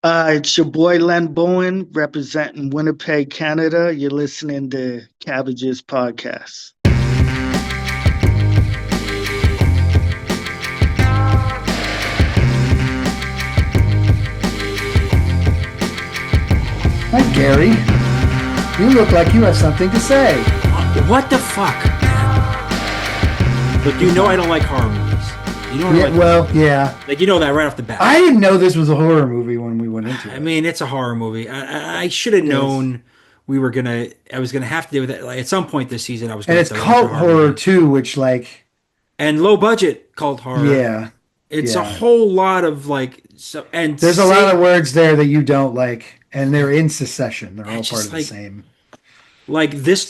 It's your boy Len Bowen representing Winnipeg, Canada. You're listening to Cabbages Podcast. Hi, Gary. You look like you have something to say. What the fuck, man? Look, you know I don't like horror movies. You know Yeah, well, yeah. like you know that right off the bat. I didn't know this was a horror movie when we went into it. I mean, it's a horror movie. I should have Yes. known I was gonna have to do with it. Like at some point this season, I was And gonna it's have to watch a cult horror horror movie. too, which And low budget cult horror. yeah, It's a yeah. whole lot of like so and There's a lot of say words there that you don't like, and they're in succession. They're all it's part just of the like same movie. this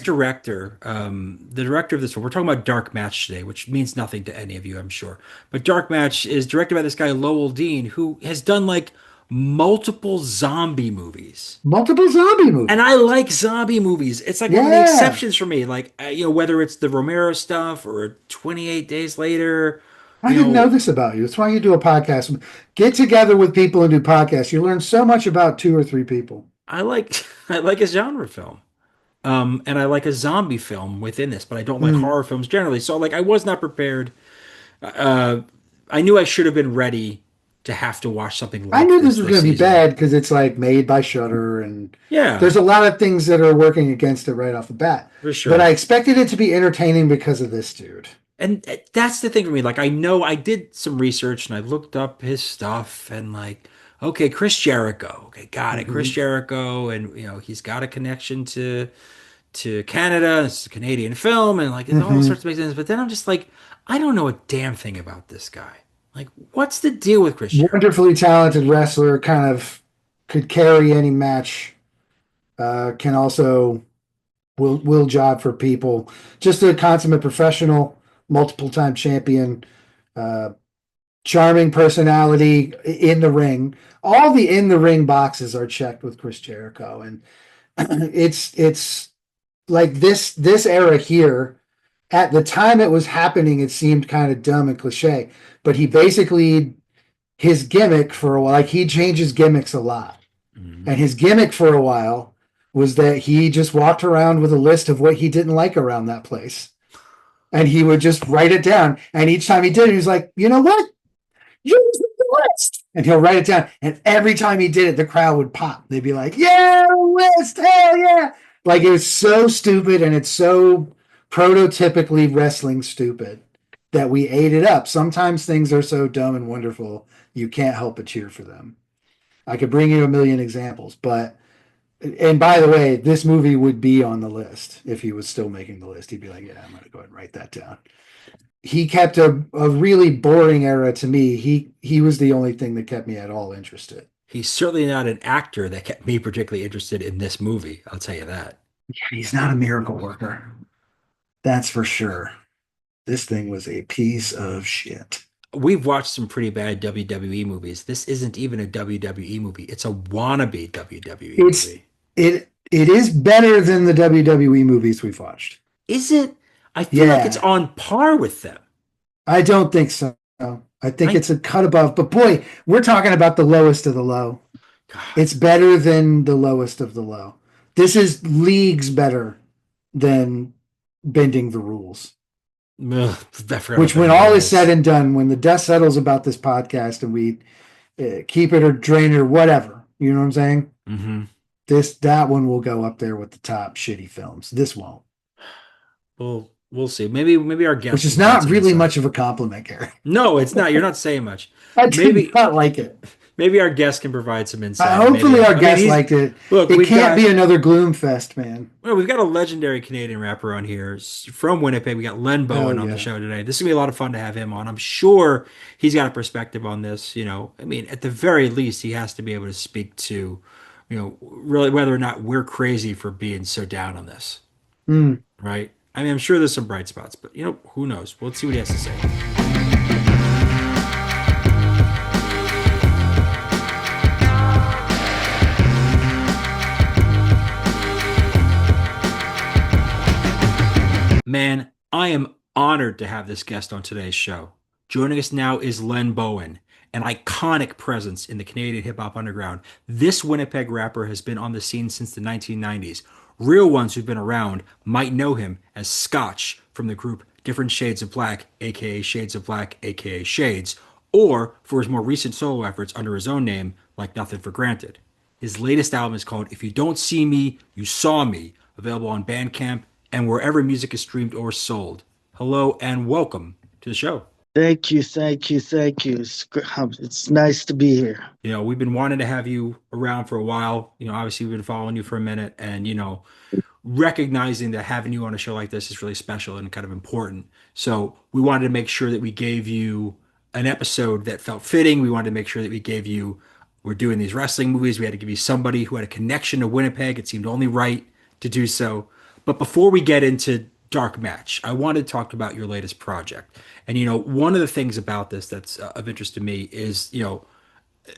director, the director of this one, we're talking about Dark Match today, which means nothing to any of you, I'm sure. But Dark Match is directed by this guy Lowell Dean, who has done like multiple zombie movies. Multiple zombie And movies. I like zombie movies. It's like one of the Yeah. exceptions for me. Like whether it's the Romero stuff or 28 Days Later, I you didn't know know, this about you. That's why you do a podcast. Get together with people and do podcasts. You learn so much about two or three people. I like I like a genre film. And I like a zombie film within this, but I don't like Mm. horror films generally. So like I was not prepared. Uh, I knew I should have been ready to have to watch something I like knew this this was this going to be season. bad because it's like made by Shutter, and Yeah, there's a lot of things that are working against it right off the bat. for But I sure. expected it to be entertaining because of this dude. And that's the thing for me. Like I know I did some research and I looked up his stuff and like, okay, Chris Jericho. Okay, got it. Chris Hmm. Jericho, and he's got a connection to Canada. It's a Canadian film, and like it all Hmm. sorts of makes sense. But then I'm just like, I don't know a damn thing about this guy. Like, what's the deal with Chris Jericho? Wonderfully talented wrestler, kind of could carry any match. Can also will job for people. Just a consummate professional, multiple time champion. Uh, Charming personality in the ring. All the in the ring boxes are checked with Chris Jericho, and it's like this era here. At the time it was happening, it seemed kind of dumb and cliche, but he basically his gimmick for a while, like he changes gimmicks a lot, Mhm. and his gimmick for a while was that he just walked around with a list of what he didn't like around that place, and he would just write it down. And each time he did it, he was like, you know what? Use the list. And he'll write it down. And every time he did it, the crowd would pop. They'd be like, yeah, list, hell yeah. Like it was so stupid, and it's so prototypically wrestling stupid that we ate it up. Sometimes things are so dumb and wonderful, you can't help but cheer for them. I could bring you a million examples, but and by the way, this movie would be on the list if he was still making the list. He'd be like, yeah, I'm going to go ahead and write that down. He kept a really boring era to me. He was the only thing that kept me at all interested. He's certainly not an actor that kept me particularly interested in this movie. I'll tell you that. He's not a miracle worker. That's for sure. This thing was a piece of shit. We've watched some pretty bad WWE movies. This isn't even a WWE movie. It's a wannabe WWE It's movie. it is better than the WWE movies we've watched. Is it? I feel like it's Yeah, on par with them. I don't think so. I think I it's a cut above. But boy, we're talking about the lowest of the low. God, It's better than the lowest of the low. This is leagues better than bending the rules. ugh, I forgot what Which, when bending the all is said rules. and done, when the dust settles about this podcast and we keep it or drain it or whatever, you know what I'm saying? Hmm. That one will go up there with the top shitty films. This won't, We'll see. Maybe our which guest can is provide not some really insight. much of a compliment, Gary. No, it's not. You're not saying much. I did Maybe not like it. maybe our guest can provide some insight. And maybe Hopefully, our I mean guest he's liked it. look. It can't be another gloom fest, man. We've got a legendary Canadian rapper on here from Winnipeg. We got Len Oh Bowen on the yeah. show today. This is gonna be a lot of fun to have him on. I'm sure he's got a perspective on this. I mean, at the very least, he has to be able to speak to, really whether or not we're crazy for being so down on this, Mm. right? I mean, I'm sure there's some bright spots, but who knows? We'll see what he has to say. Man, I am honored to have this guest on today's show. Joining us now is Len Bowen, an iconic presence in the Canadian hip hop underground. This Winnipeg rapper has been on the scene since the 1990s. Real ones who've been around might know him as Scotch from the group Different Shades of Black, aka Shades of Black, aka Shades, or for his more recent solo efforts under his own name, like Nothing for Granted. His latest album is called If You Don't See Me, You Saw Me, available on Bandcamp and wherever music is streamed or sold. Hello and welcome to the show. Thank you, thank you, thank you. It's nice to be here. We've been wanting to have you around for a while. Obviously, we've been following you for a minute, and recognizing that having you on a show like this is really special and kind of important. So we wanted to make sure that we gave you an episode that felt fitting. We wanted to make sure that we gave you, we're doing these wrestling movies. We had to give you somebody who had a connection to Winnipeg. It seemed only right to do so. But before we get into Dark Match, I wanted to talk about your latest project. And, one of the things about this that's of interest to me is,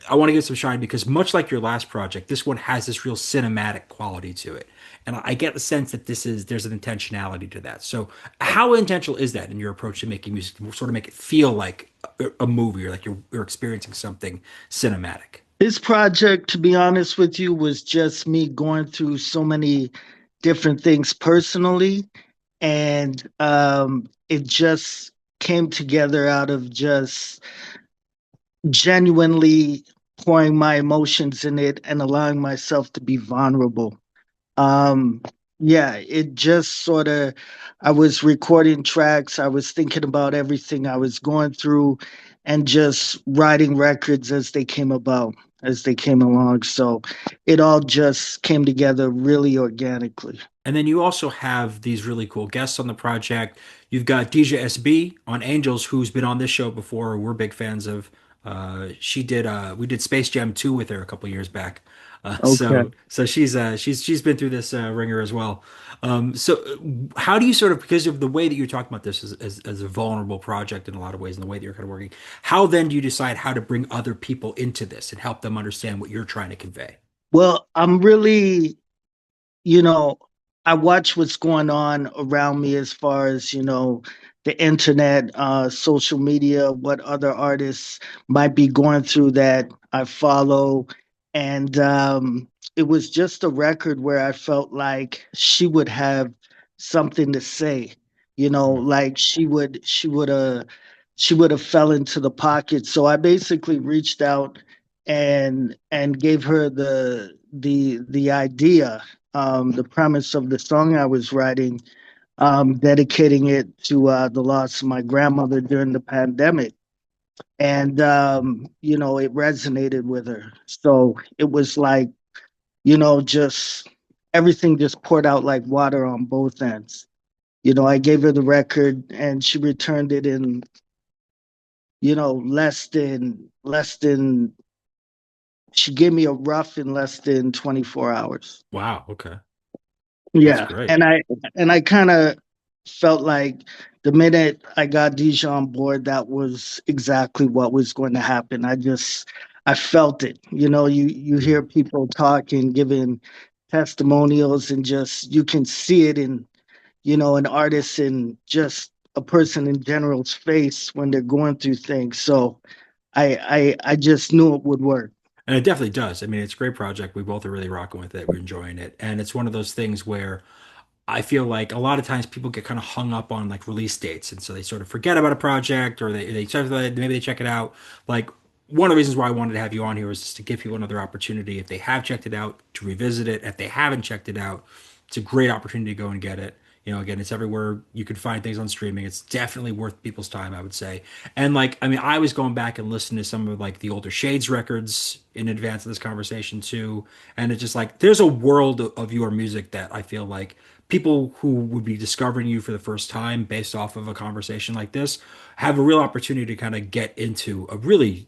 I want to give some shine because much like your last project, this one has this real cinematic quality to it. And I get the sense that there's an intentionality to that. So how intentional is that in your approach to making music to sort of make it feel like a movie or like you're experiencing something cinematic? This project, to be honest with you, was just me going through so many different things personally. And it just came together out of just genuinely pouring my emotions in it and allowing myself to be vulnerable. Um, yeah, it just sort of, I was recording tracks, I was thinking about everything I was going through and just writing records as they came about, as they came along. So it all just came together really organically. And then you also have these really cool guests on the project. You've got Deja SB on Angels, who's been on this show before. We're big fans of. We did Space Jam 2 with her a couple years back. Okay. So she's been through this ringer as well. How do you sort of, because of the way that you're talking about this as a vulnerable project in a lot of ways and the way that you're kind of working, how then do you decide how to bring other people into this and help them understand what you're trying to convey? Well, I'm really, you know, I watch what's going on around me as far as, the internet, social media, what other artists might be going through that I follow. And it was just a record where I felt like she would have something to say, like she would have fell into the pocket. So I basically reached out and gave her the idea, the premise of the song I was writing, dedicating it to the loss of my grandmother during the pandemic. And, it resonated with her. So it was like, just everything just poured out like water on both ends. I gave her the record and she returned it in, less than, she gave me a rough in less than 24 hours. Wow. Okay. That's Yeah, great. and I kind of felt like the minute I got Deja on board, that was exactly what was going to happen. I felt it. You hear people talking, giving testimonials, and just you can see it in an artist and just a person in general's face when they're going through things. So I just knew it would work. And it definitely does. I mean, it's a great project. We both are really rocking with it. We're enjoying it. And it's one of those things where I feel like a lot of times people get kind of hung up on like release dates. And so they sort of forget about a project or maybe they check it out. Like one of the reasons why I wanted to have you on here is just to give people another opportunity. If they have checked it out, to revisit it. If they haven't checked it out, it's a great opportunity to go and get it. Again, it's everywhere you can find things on streaming. It's definitely worth people's time, I would say. And like, I mean, I was going back and listening to some of like the older Shades records in advance of this conversation too. And it's just like, there's a world of your music that I feel like people who would be discovering you for the first time based off of a conversation like this have a real opportunity to kind of get into a really,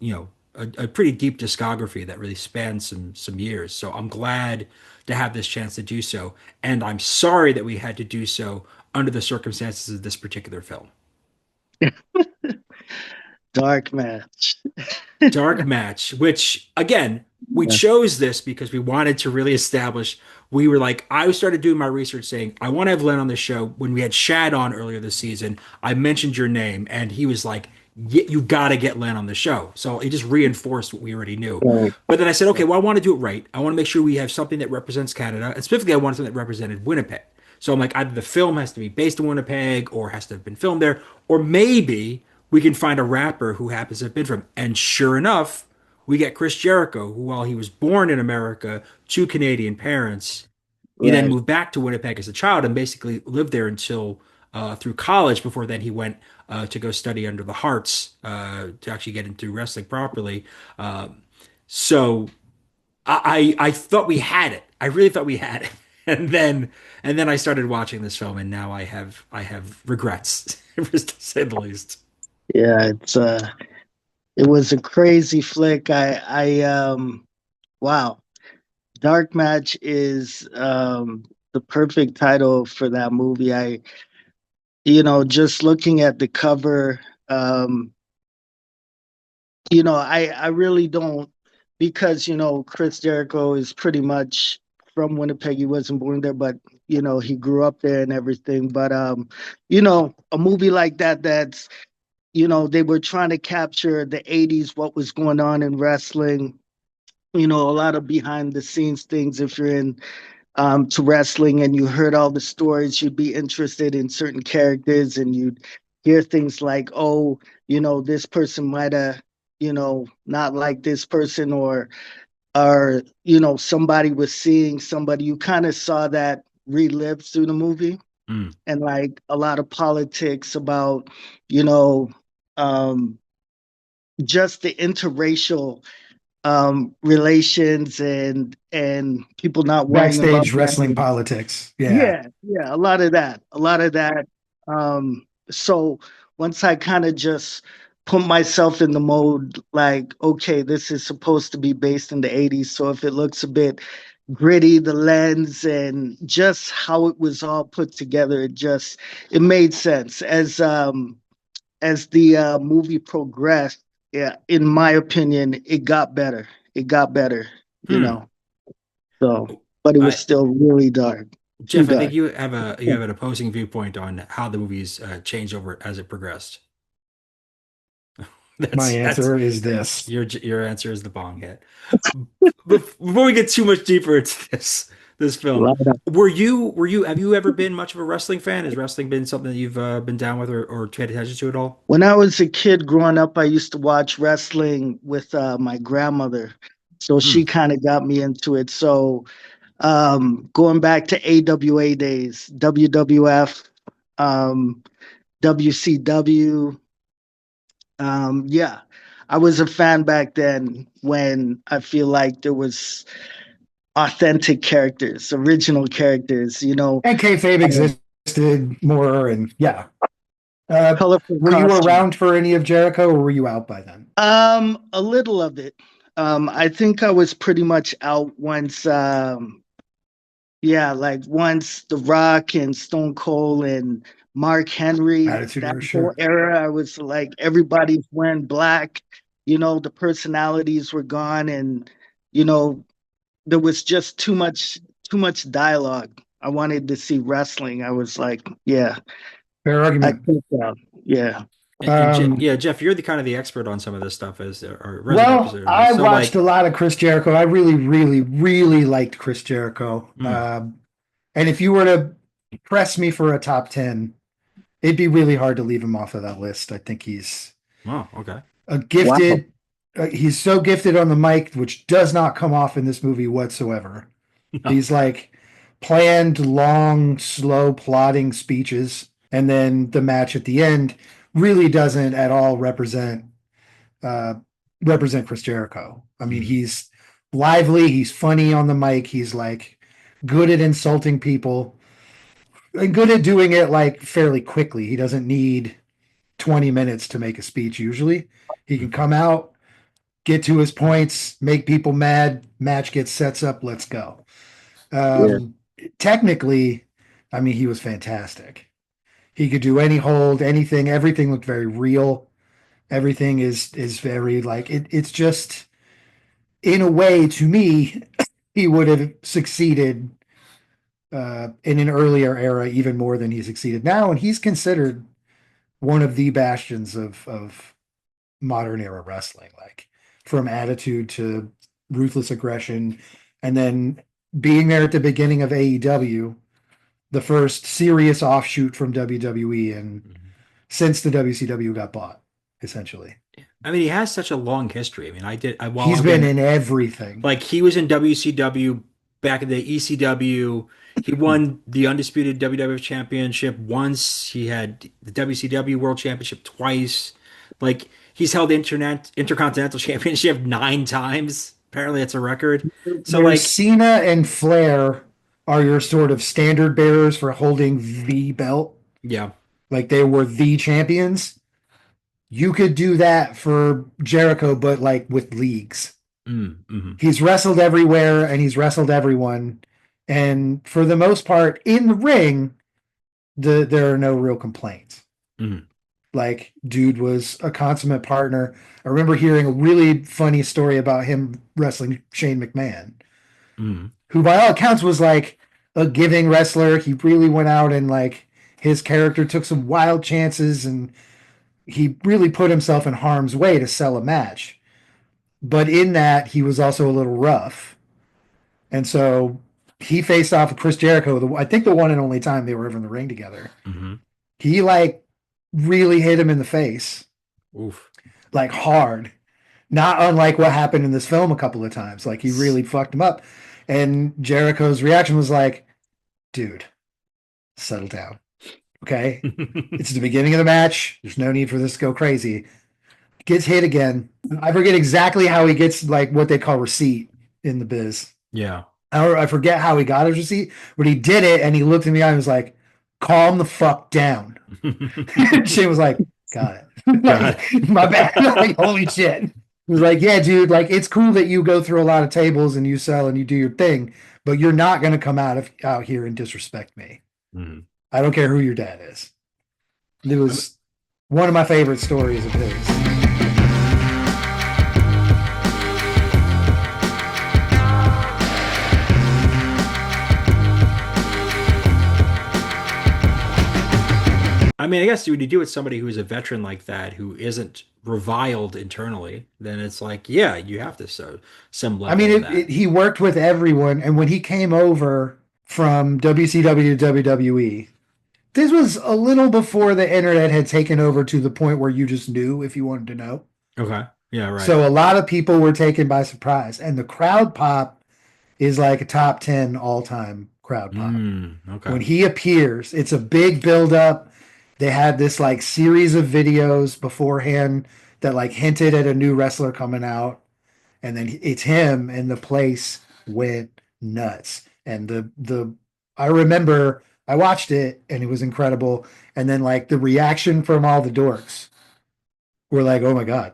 a pretty deep discography that really spans some years. So I'm glad to have this chance to do so. And I'm sorry that we had to do so under the circumstances of this particular film. Dark match. Dark Match, which again, we Yeah. chose this because we wanted to really establish. We were like, I started doing my research saying, I want to have Len on the show. When we had Shad on earlier this season, I mentioned your name, and he was like, you got to get Len on the show. So it just reinforced what we already knew. Right. But then I said, okay, well, I want to do it right. I want to make sure we have something that represents Canada. And specifically, I wanted something that represented Winnipeg. So I'm like, either the film has to be based in Winnipeg or has to have been filmed there, or maybe we can find a rapper who happens to have been from. And sure enough, we get Chris Jericho, who, while he was born in America to Canadian parents, he then Right. moved back to Winnipeg as a child and basically lived there until through college. Before then, he went to go study under the Hearts to actually get into wrestling properly. So I thought we had it. I really thought we had it. And then I started watching this film, and now I have regrets, to say the least. Yeah, it was a crazy flick. Wow. Dark Match is the perfect title for that movie. Just looking at the cover, um, I really don't, because Chris Jericho is pretty much from Winnipeg. He wasn't born there, but he grew up there and everything. But a movie like that's they were trying to capture the 80s, what was going on in wrestling, a lot of behind the scenes things. If you're in to wrestling and you heard all the stories, you'd be interested in certain characters, and you'd hear things like, oh, this person might have, not like this person, or somebody was seeing somebody. You kind of saw that relived through the movie, Mm. and like a lot of politics about, you know, um, just the interracial relations, and people not worrying about Backstage wrestling that. politics. Yeah. Yeah, a lot of that, a lot of that. So once I kind of just put myself in the mode, like, okay, this is supposed to be based in the 80s. So if it looks a bit gritty, the lens and just how it was all put together, it made sense. As the movie progressed, yeah, in my opinion, it got better. It got better, you Hmm. know. So, but it was I still really dark, too Jeff, I think dark. you have an opposing viewpoint on how the movies changed over as it progressed. My That's answer is this. your answer is the bong hit. Before we get too much deeper into this film, Lot of- were you have you ever been much of a wrestling fan? Has wrestling been something that you've been down with or paid attention to at all? When I was a kid growing up, I used to watch wrestling with my grandmother. So Hmm. she kind of got me into it. So going back to AWA days, WWF, um, WCW. Yeah, I was a fan back then when I feel like there was authentic characters, original characters, And kayfabe um, existed more, and yeah. Uh, colorful were you costumes. around for any of Jericho, or were you out by then? A little of it. I think I was pretty much out once, yeah, like once The Rock and Stone Cold and Mark Henry, Attitude that Era, whole sure. era, I was like, everybody's wearing black, the personalities were gone, and, you know, there was just too much dialogue. I wanted to see wrestling. I was like, yeah, Fair I argument. think so. Yeah. Um, Yeah, Jeff, you're the kind of the expert on some of this stuff as or resident well, expert. I So watched a like, lot of Chris Jericho. I really, really, really liked Chris Jericho. hmm, And if you were to press me for a top 10, it'd be really hard to leave him off of that list. I think he's oh, okay. a Wow. gifted, he's so gifted on the mic, which does not come off in this movie whatsoever. No. These like planned, long, slow, plodding speeches, and then the match at the end really doesn't at all uh, represent Chris Jericho. I mean, Hmm. he's lively, he's funny on the mic, he's like good at insulting people and good at doing it like fairly quickly. He doesn't need 20 minutes to make a speech usually. He can come out, get to his points, make people mad, match gets sets up, let's go. Yeah. Um, Technically, I mean, he was fantastic. He could do any hold, anything, everything looked very real. Everything is very like it's just in a way to me, he would have succeeded in an earlier era even more than he succeeded now, and he's considered one of the bastions of modern era wrestling, like from attitude to ruthless aggression, and then being there at the beginning of AEW, the first serious offshoot from WWE, and Mhm. since the WCW got bought, essentially. I mean, he has such a long history. I mean, well, He's been again, in everything. like he was in WCW back in the ECW. He won the undisputed WWF championship once. He had the WCW World Championship twice. Like he's held intercontinental championship 9 times. Apparently, that's a record. So Where like, Cena and Flair are your sort of standard bearers for holding the belt, yeah. like they were the champions. You could do that for Jericho, but like with leagues. Mm-hmm. He's wrestled everywhere and he's wrestled everyone. And for the most part, in the ring, there are no real complaints. Mm-hmm. Like, dude was a consummate partner. I remember hearing a really funny story about him wrestling Shane McMahon, Mm-hmm. who by all accounts was like a giving wrestler. He really went out and like his character took some wild chances and he really put himself in harm's way to sell a match. But in that, he was also a little rough. And so he faced off with Chris Jericho, I think the one and only time they were ever in the ring together. Mm-hmm. He like really hit him in the face, Oof. like hard. Not unlike what happened in this film a couple of times. Like he really fucked him up. And Jericho's reaction was like, dude, settle down. Okay. It's the beginning of the match. There's no need for this to go crazy. Gets hit again. I forget exactly how he gets like what they call receipt in the biz. Yeah. I forget how he got his receipt, but he did it and he looked at me and was like, calm the fuck down. She was like, got it. Like, my bad. Like, holy shit. He was like, yeah, dude, like it's cool that you go through a lot of tables and you sell and you do your thing, but you're not going to come out here and disrespect me. Mm-hmm. I don't care who your dad is. It was one of my favorite stories of his. I mean, I guess when you do with somebody who is a veteran like that, who isn't reviled internally, then it's like, yeah, you have to show some I level mean, of that. he worked with everyone, and when he came over from WCW to WWE, this was a little before the internet had taken over to the point where you just knew if you wanted to know. Okay. Yeah, right. So a lot of people were taken by surprise, and the crowd pop is like a top 10 all-time crowd pop. Okay. When he appears, it's a big build-up. They had this like series of videos beforehand that like hinted at a new wrestler coming out, and then it's him, and the place went nuts. And the I remember I watched it and it was incredible. And then like the reaction from all the dorks were like, "Oh my god,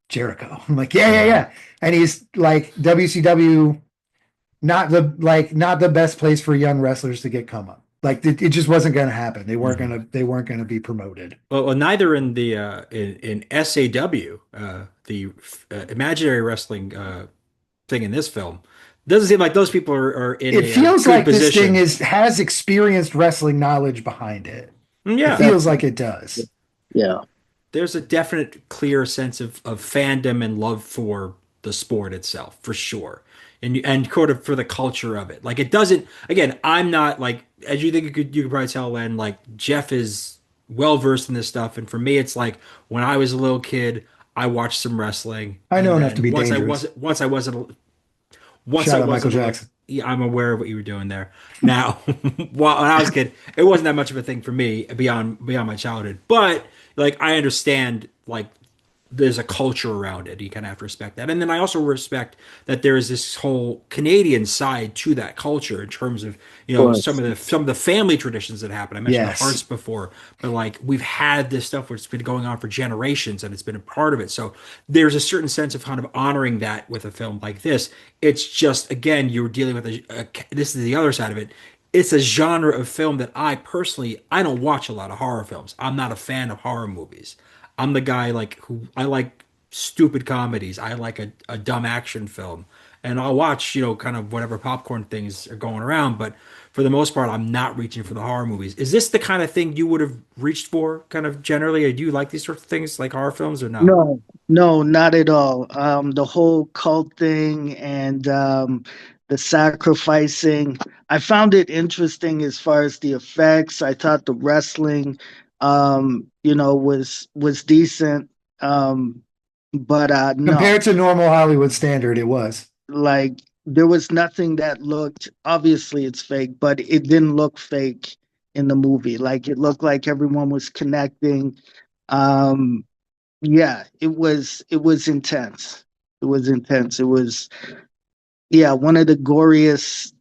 Jericho!" I'm like, "Yeah, yeah, yeah." And he's like WCW, not the best place for young wrestlers to get come up. Like it just wasn't going to happen. They weren't gonna be promoted. Well, neither in the in SAW, the imaginary wrestling thing in this film, doesn't seem like those people are in It a feels good like this thing position. has experienced wrestling knowledge behind it. It Yeah, feels like it does. Yeah. there's a definite, clear sense of fandom and love for the sport itself, for sure, and sort of for the culture of it. Like it doesn't. Again, I'm not like as you think you could probably tell, Len. Like Jeff is well versed in this stuff, and for me, it's like when I was a little kid, I watched some wrestling, I know and enough to then be dangerous. once I Shout out Michael wasn't, Jackson. yeah, I'm aware of what you were doing there. Now, while when I was a kid, it wasn't that much of a thing for me beyond my childhood. But like, I understand like there's a culture around it. You kind of have to respect that. And then I also respect that there is this whole Canadian side to that culture in terms of, Of course. some of the family traditions that happen. I mentioned the Yes. hearts before, but like we've had this stuff where it's been going on for generations and it's been a part of it. So there's a certain sense of kind of honoring that with a film like this. It's just again, you're dealing with this is the other side of it. It's a genre of film that I don't watch a lot of horror films. I'm not a fan of horror movies. I'm the guy like who I like stupid comedies. I like a dumb action film. and I'll watch, kind of whatever popcorn things are going around. But for the most part, I'm not reaching for the horror movies. Is this the kind of thing you would have reached for, kind of generally? Or do you like these sorts of things, like horror films, or no? No, no, not at all. The whole cult thing and the sacrificing, I found it interesting as far as the effects. I thought the wrestling, was decent. But no, Compared to normal Hollywood standard, it was. like there was nothing that looked, obviously it's fake, but it didn't look fake in the movie. Like it looked like everyone was connecting. Um, yeah, it was intense. It was intense. It was, yeah, one of the goriest,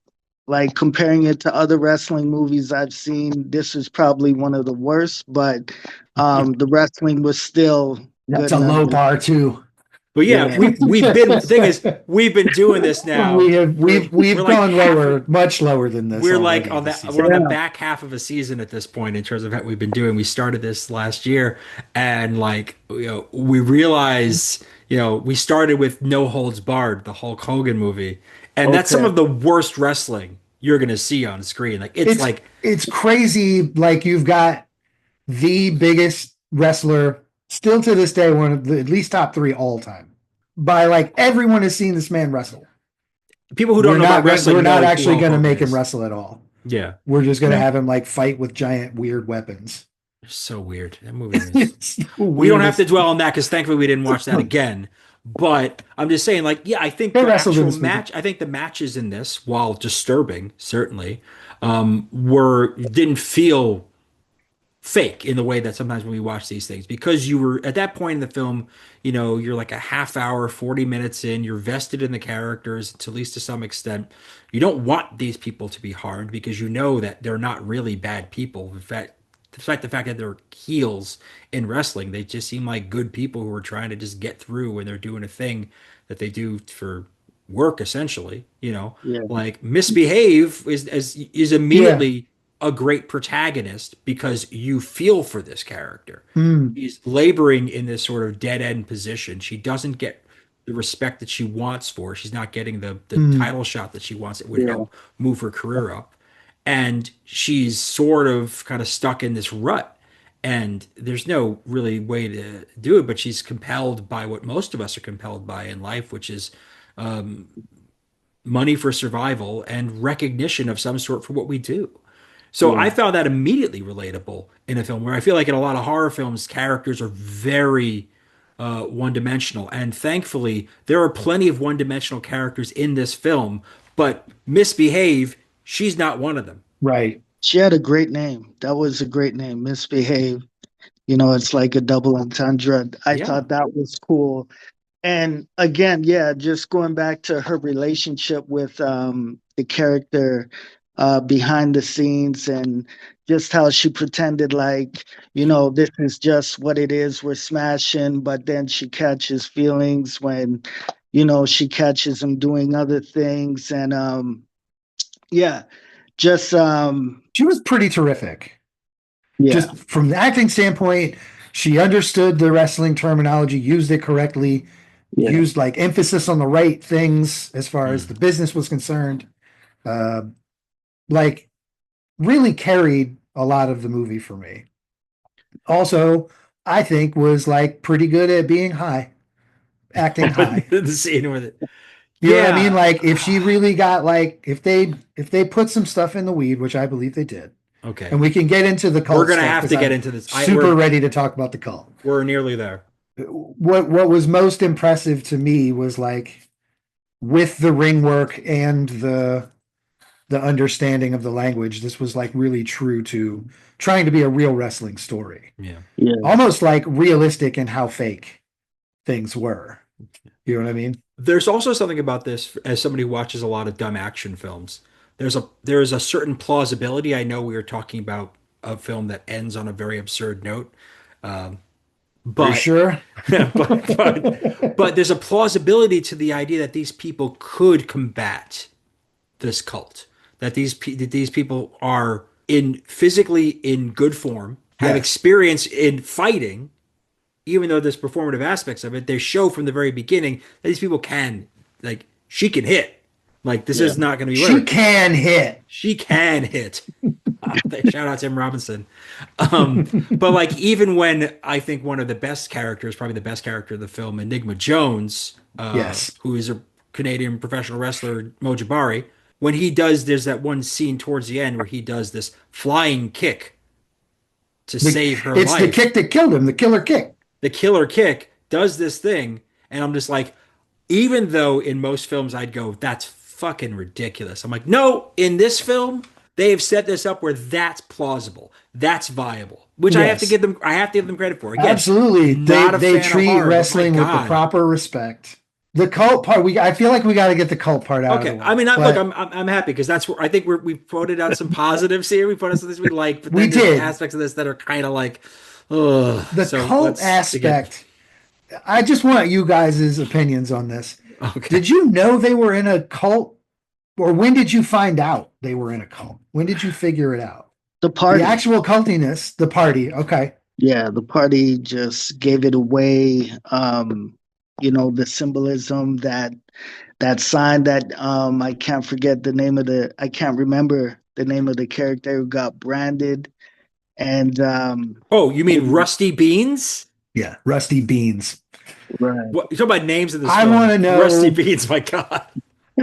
like comparing it to other wrestling movies I've seen, this is probably one of the worst, but the wrestling was still That's good a low nonetheless. bar too. But yeah, Yeah. we've been the thing is we've been doing this now. We've like gone lower, much lower than this. we're like already this we're on season. the Yeah. back half of a season at this point in terms of what we've been doing. We started this last year, and like we realize we started with No Holds Barred, the Hulk Hogan movie, and that's some Okay. of the worst wrestling you're gonna see on screen. Like it's It's like it's crazy. Like you've got the biggest wrestler still to this day, one of the at least top three all time. By like everyone has seen this man wrestle. people who don't know about wrestling We're know not who actually Hulk going to Hogan make him is. wrestle at all. Yeah, We're just going to Yeah. have him like fight with giant weird weapons. it's so weird. That movie is. It's the We don't have weirdest. to dwell on that because thankfully we didn't watch that again. But I'm just saying, like, yeah, I think They the wrestled in actual this movie. match, I think the matches in this, while disturbing, certainly, didn't feel fake in the way that sometimes when we watch these things, because you were at that point in the film, you're like a half hour, 40 minutes in, you're vested in the characters to at least to some extent. You don't want these people to be harmed because you know that they're not really bad people. In fact, despite the fact that they're heels in wrestling, they just seem like good people who are trying to just get through when they're doing a thing that they do for work, essentially. Yeah. Like Misbehave is Yeah. immediately a great protagonist because you feel for this character. Hmm. She's laboring in this sort of dead end position. She doesn't get the respect that she wants for. She's not getting the Hmm. title shot that she wants. It would Yeah. help move her career up. And she's sort of kind of stuck in this rut. And there's no really way to do it, but she's compelled by what most of us are compelled by in life, which is um, money for survival and recognition of some sort for what we do. So Yeah. I found that immediately relatable in a film where I feel like in a lot of horror films, characters are very one-dimensional. And thankfully, there are plenty of one-dimensional characters in this film, but Misbehave, she's not one of them. Right. She had a great name. That was a great name, Misbehave. It's like a double entendre. I Yeah. thought that was cool. And again, yeah, just going back to her relationship with the character behind the scenes and just how she pretended like, this is just what it is, we're smashing, but then she catches feelings when, she catches him doing other things. And yeah, just She was pretty terrific. yeah, Just from the acting standpoint, she understood the wrestling terminology, used it correctly, yeah, used like emphasis on the right things as far as the Mm. business was concerned. Uh, like really carried a lot of the movie for me. Also, I think was like pretty good at being high, acting high. The scene with it. You know what I mean? Yeah. Like if she really got like if they put some stuff in the weed, which I believe they did, Okay. and we can get into the cult We're gonna stuff have to because get I'm into this. super ready to talk about the cult. We're nearly there. What was most impressive to me was like with the ring work and the understanding of the language, this was like really true to trying to be a real wrestling story. Yeah. yeah, Almost like realistic in how fake things were. You know what I mean? There's also something about this as somebody who watches a lot of dumb action films. There's a certain plausibility. I know we were talking about a film that ends on a very absurd note, um, Are you but, sure? but there's a plausibility to the idea that these people could combat this cult. That these people are in physically in good form, have Yes. experience in fighting, even though there's performative aspects of it. They show from the very beginning that these people can like she can hit. Like this Yeah. is not going to be She whatever. can hit. She can hit. Shout out Tim Robinson. But like even when I think one of the best characters, probably the best character of the film, Enigma Jones, Yes. who is a Canadian professional wrestler, Mojibari, when he does, there's that one scene towards the end where he does this flying kick to save her It's the life. kick that killed him, the killer kick. The killer kick does this thing, and I'm just like, even though in most films I'd go, that's fucking ridiculous. I'm like, no, in this film, they have set this up where that's plausible, that's viable, which Yes. I have to give them credit for. Again, Absolutely. not a They fan of treat horror, but my wrestling with the God. proper respect. The cult part, I feel like we got to get the cult part out of the Okay, way. I mean, look, But I'm happy because that's where I think we quoted out some positives here. We put out some things we like, but We then there's did. aspects of this that are kind of like, ugh. the So cult let's begin. aspect, I just want you guys' opinions on this. Okay. Did you know they were in a cult? Or when did you find out they were in a cult? When did you figure it out? The party. The actual cultiness, the party. Okay. Yeah, the party just gave it away. The symbolism, that sign that I can't remember the name of the character who got branded. And Oh, you mean Rusty Beans? Yeah. Rusty Beans. right. What you talking about names in this I film? wanna know- Rusty Beans, my God.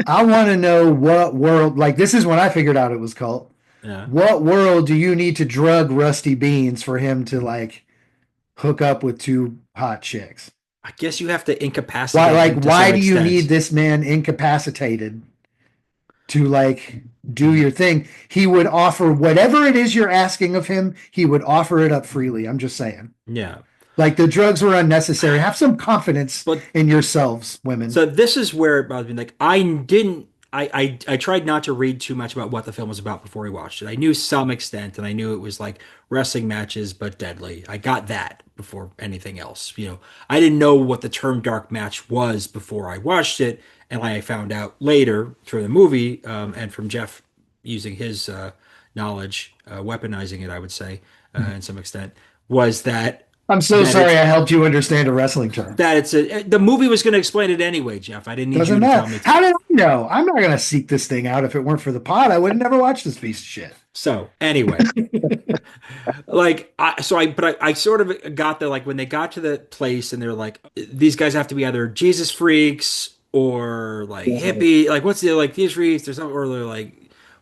I want to know what world, like this is when I figured out it was cult. Yeah. What world do you need to drug Rusty Beans for him to like hook up with two hot chicks? I guess you have to incapacitate him to Why some do you extent. need this man incapacitated to like do your thing? He would offer whatever it is you're asking of him, he would offer it up freely. I'm just saying. Yeah. Like the drugs were unnecessary. Have some confidence But in yourselves, women. so this is where I was like, I didn't. I tried not to read too much about what the film was about before we watched it. I knew some extent, and I knew it was like wrestling matches, but deadly. I got that before anything else. I didn't know what the term dark match was before I watched it, and I found out later through the movie and from Jeff using his knowledge, weaponizing it, I would say, in some extent, was that I'm so that sorry it's- I helped you understand a wrestling term. the movie was going to explain it anyway, Jeff. I didn't need Doesn't you to tell matter. me. How did I know? I'm not going to seek this thing out if it weren't for the pod. I would never watch this piece of shit. So anyway, I sort of got there like when they got to the place and they're like, these guys have to be either Jesus freaks or like hippie, like what's the like these freaks or something, or they're like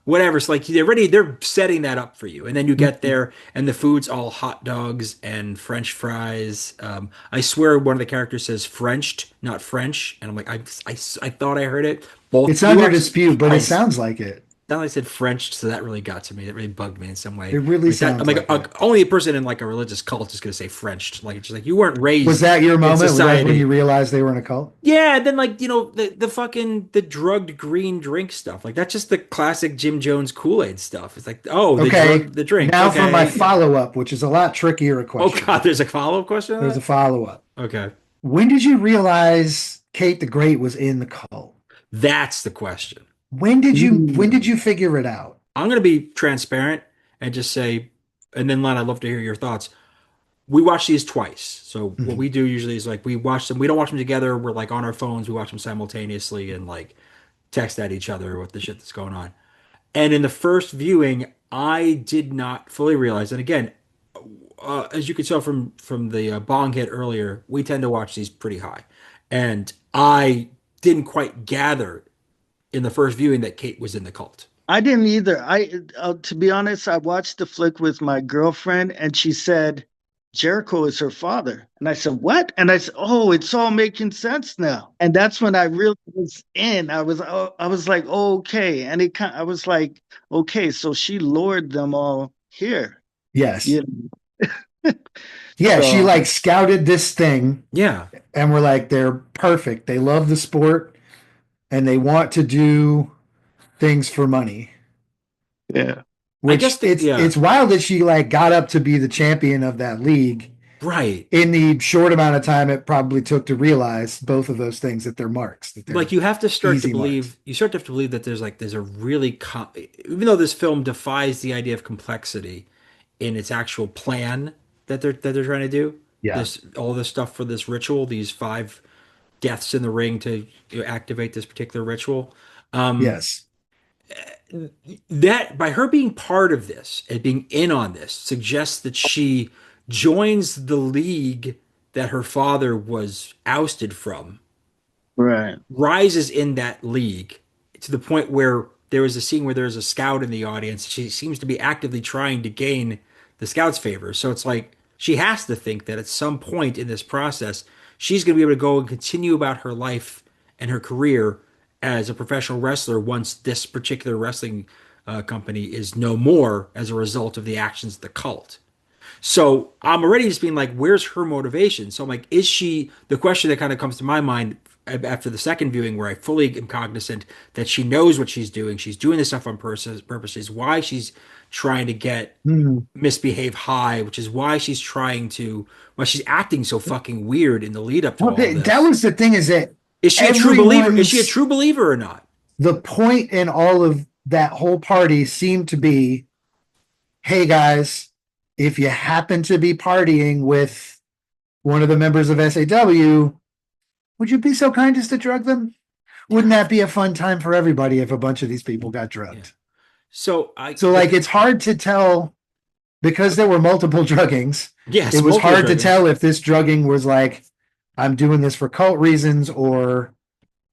whatever. So like they're setting that up for you, and then you get there and the food's all hot dogs and French fries. I swear one of the characters says Frenched, not French, and I'm like I thought I heard it. Both It's under you dispute, but it I- sounds like it. Now I said French, so that really got to me. That really bugged me in some way. It really Like that, sounds I'm like, like it. only a person in like a religious cult is going to say French. Like it's just like you weren't raised. Was that your in moment? Was that society. when you realized they were in a cult? Yeah, and then like the fucking the drugged green drink stuff. Like that's just the classic Jim Jones Kool-Aid stuff. It's like Okay. the drink. Now okay. for my follow-up, which is a lot trickier a Oh question. God, there's a follow-up question. On There's a that? follow-up. Okay, When did you realize Kate the Great was in the cult? that's the question. When did you figure it out? I'm going to be transparent and just say, and then Len, I'd love to hear your thoughts. We watch these twice. So what we do usually is like we watch them. We don't watch them together. We're like on our phones. We watch them simultaneously and like text at each other with the shit that's going on. And in the first viewing, I did not fully realize. And again, as you could tell from the bong hit earlier, we tend to watch these pretty high, and I didn't quite gather in the first viewing that Kate was in the cult. I didn't either. To be honest, I watched the flick with my girlfriend, and she said Jericho is her father, and I said what? And I said, oh, it's all making sense now. And that's when I really was in. I was like, oh, okay, and I was like, okay, so she lured them all here. Yes. Yeah. Yeah, she So- like scouted this thing Yeah. and we're like, they're perfect. They love the sport and they want to do things for money. Yeah. Which guess it's wild that she like got up to be the champion of that league Right. in the short amount of time it probably took to realize both of those things, that they're marks. That they're, Like you have to start to easy believe marks. you start to have to believe that there's a really even though this film defies the idea of complexity in its actual plan that they're trying to do. Yeah. All this stuff for this ritual, these 5 deaths in the ring to activate this particular ritual. Um, Yes. that by her being part of this and being in on this suggests that she joins the league that her father was ousted from, Right. rises in that league to the point where there was a scene where there's a scout in the audience. She seems to be actively trying to gain the scout's favor. So it's like she has to think that at some point in this process, she's going to be able to go and continue about her life and her career as a professional wrestler once this particular wrestling company is no more as a result of the actions of the cult. So I'm already just being like, where's her motivation? So I'm like, is she the question that kind of comes to my mind after the second viewing, where I fully am cognizant that she knows what she's doing. She's doing this stuff on purpose, is why she's trying to get Mhm. misbehave high, which is why she's trying to, why she's acting so fucking weird in the lead up to Well, all of that this. was the thing, is that Is she a true believer? Is she a everyone's true believer or not? the point in all of that whole party seemed to be, hey guys, if you happen to be partying with one of the members of SAW, would you be so kind as to drug them? Wouldn't that be a fun time for everybody if a bunch of these people got Yeah. drugged? So So, like, it's hard to tell because there were multiple druggings. yes, It was multiple hard to druggings. tell if this drugging was like, I'm doing this for cult reasons, or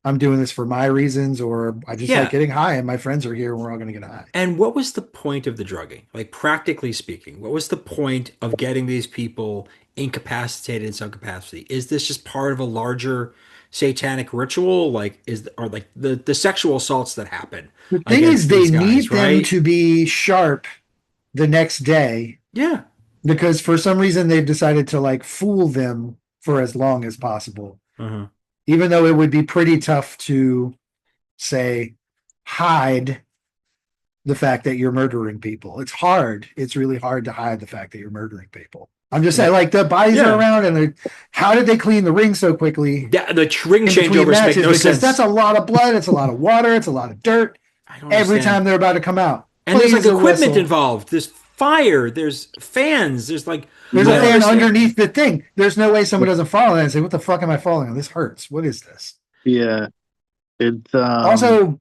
I'm doing this for my reasons, or I just like Yeah. getting high and my friends are here and we're all going to get high. And what was the point of the drugging? Like, practically speaking, what was the point of getting these people incapacitated in some capacity? Is this just part of a larger satanic ritual? Like, or like the sexual assaults that happen The thing is, against they these guys, need them right? to be sharp the next day Yeah. because for some reason they've decided to like fool them for as long as possible, Uh-huh. even though it would be pretty tough to say hide the fact that you're murdering people. It's hard. It's really hard to hide the fact that you're murdering people. I'm just saying, like, the bodies are Yeah. around, and how did they clean the ring so quickly The ring in between changeovers make matches? no Because sense. that's a lot of blood, it's a lot of water, it's a lot of dirt I don't every understand. time they're about to come out. And there's like Please, a equipment whistle. involved. There's fire. There's fans. There's like There's I a don't fan understand. underneath the thing. There's no way someone doesn't fall on it and say, "What the fuck am I falling on? This hurts. What is this?" Yeah. It's Also,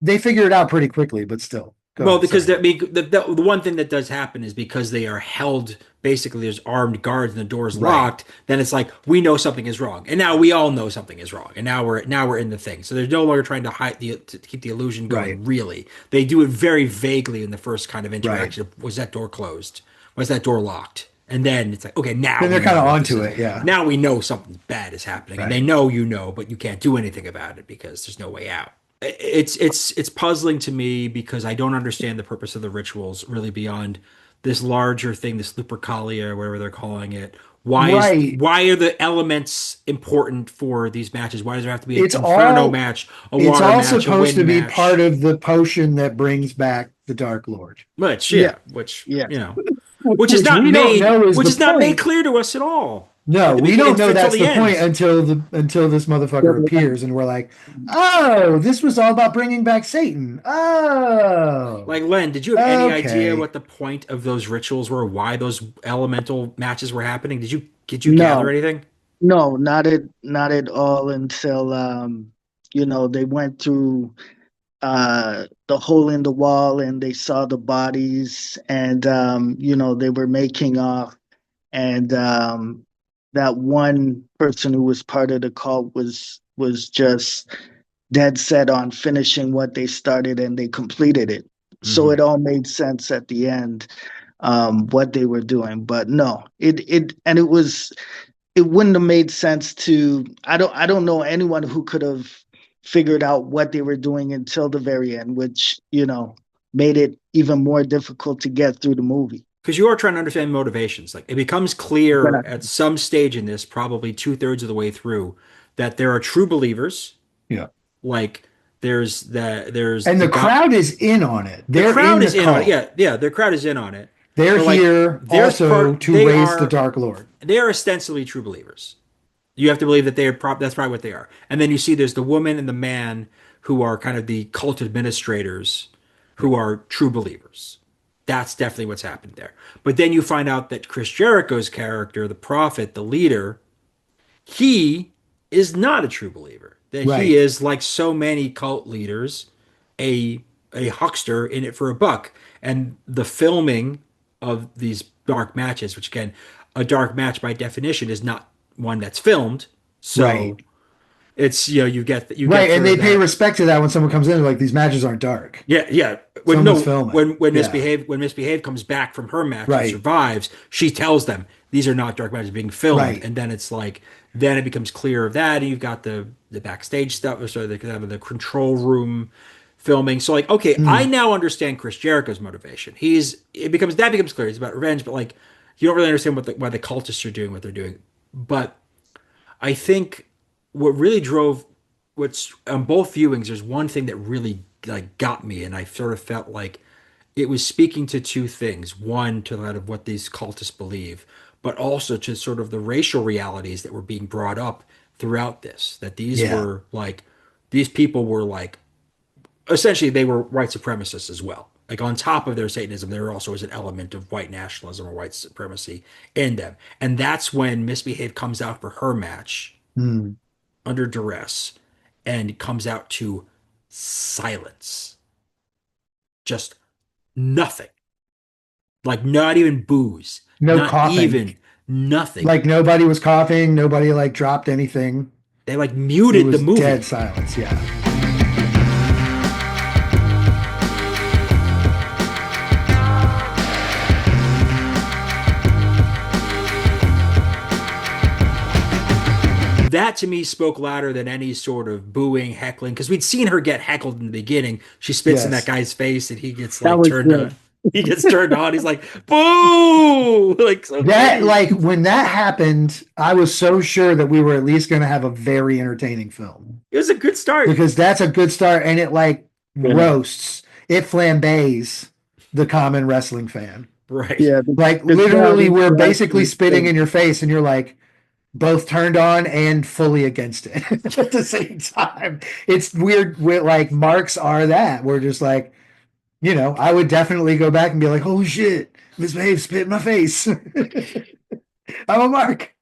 they figure it out pretty quickly, but still. Go Well, ahead, because sorry. the one thing that does happen is because they are held, basically there's armed guards and the door's Right. locked, then it's like we know something is wrong. And now we all know something is wrong. And now we're in the thing. So they're no longer trying to hide to keep the illusion going, Right. really. They do it very vaguely in the first kind of Right. interaction. Was that door closed? Was that door locked? And then it's like, okay, now Then they're we know kind of what onto this is. it, yeah. Now we know something bad is happening. And they Right. know you know, but you can't do anything about it because there's no way out. It's puzzling to me because I don't understand the purpose of the rituals really beyond this larger thing, this Lupercalia, or whatever they're calling it. Right. Why are the elements important for these matches? Why does there have to be an It's inferno all match, a it's water all match, a supposed to wind be match? part of the potion that brings back the Dark Lord. Which, yeah, which yeah. which is Which not we don't made, know is which the is not made point. clear to us at all. No, we don't know Until that's the the point end. until this motherfucker appears and we're like, oh, this was all about bringing back Satan. Oh, Like, Len, did you have any idea okay. what the point of those rituals were? Why those elemental matches were happening? Did you gather No, anything? no, not at all until they went through the hole in the wall and they saw the bodies and they were making off and that one person who was part of the cult was just dead set on finishing what they started and they completed it. So Hmm. it all made sense at the end, what they were doing. But no, it wouldn't have made sense to I don't know anyone who could have figured out what they were doing until the very end, which, made it even more difficult to get through the movie. Because you are trying to understand motivations. Like, it becomes clear at some stage in this, probably two-thirds of the way through, that there are true believers. Yeah. Like, there's And the the God. crowd is in on it. The They're crowd in the is in on it. cult. Yeah, yeah. The crowd is in on it. They're But like, here also to raise the Dark Lord. they are ostensibly true believers. You have to believe that they are that's probably what they are. And then you see there's the woman and the man who are kind of the cult administrators who are true believers. That's definitely what's happened there. But then you find out that Chris Jericho's character, the prophet, the leader, he is not a true believer. That Right. he is, like so many cult leaders, a huckster in it for a buck. And the filming of these dark matches, which again, a dark match by definition is not one that's filmed. Right. So it's you get Right. And sort they of pay that. respect to that when someone comes in, like these matches aren't dark. Yeah, yeah. When Someone's no, filming. Yeah. when misbehave comes back from her match and Right. survives, she tells them these are not dark matches being filmed, Right. and then it's like then it becomes clear of that, and you've got the backstage stuff, or sorry, the control room filming. So like, okay, I Mm. now understand Chris Jericho's motivation. That becomes clear. It's about revenge, but like you don't really understand why the cultists are doing what they're doing. But I think what really drove what's on both viewings, there's one thing that really like got me, and I sort of felt like it was speaking to two things. One, to that of what these cultists believe, but also to sort of the racial realities that were being brought up throughout this. That Yeah. these people were like essentially they were white supremacists as well. Like on top of their Satanism, there also is an element of white nationalism or white supremacy in them. And that's when Misbehave comes out for her match Mm. under duress and comes out to silence. Just nothing. Like not even booze. No Not coughing. even nothing. Like nobody was coughing. Nobody like dropped anything. They like It muted the was movie. dead silence. Yeah. That to me spoke louder than any sort of booing, heckling, because we'd seen her get heckled in the beginning. She spits in that Yes. guy's face and he gets That like was turned on. good. He gets turned on. He's like, boo! Like, so That great. like when that happened, I was so sure that we were at least going to have a very entertaining film It was a good start. because that's a good start, and it like roasts, it flambés the common wrestling fan. Right. Yeah, Like the crowd literally, we're interaction basically was spitting great. in your face, and you're like both turned on and fully against it at the same time. It's weird. Like marks are that we're just like, I would definitely go back and be like, "Holy shit, Miss Babe spit in my face." I'm a mark.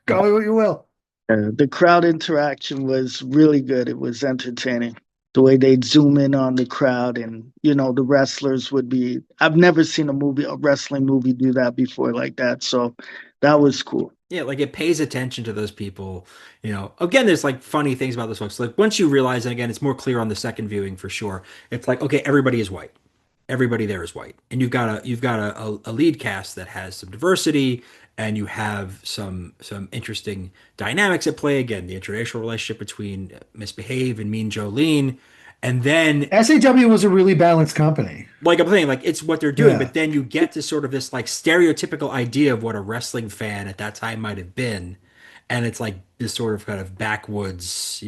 Call me what you will. The crowd interaction was really good. It was entertaining. The way they'd zoom in on the crowd and, the wrestlers would be, I've never seen a wrestling movie do that before like that. So that was cool. Yeah, like it pays attention to those people. Again, there's like funny things about those folks. Like once you realize, and again, it's more clear on the second viewing for sure. It's like, okay, everybody is white. Everybody there is white, and you've got a lead cast that has some diversity, and you have some interesting dynamics at play. Again, the interracial relationship between Misbehave and Mean Jolene, and then SAW was a really balanced company. like I'm saying, like it's what they're doing, Yeah. but then you get to sort of this like stereotypical idea of what a wrestling fan at that time might have been, and it's like this sort of kind of backwoods,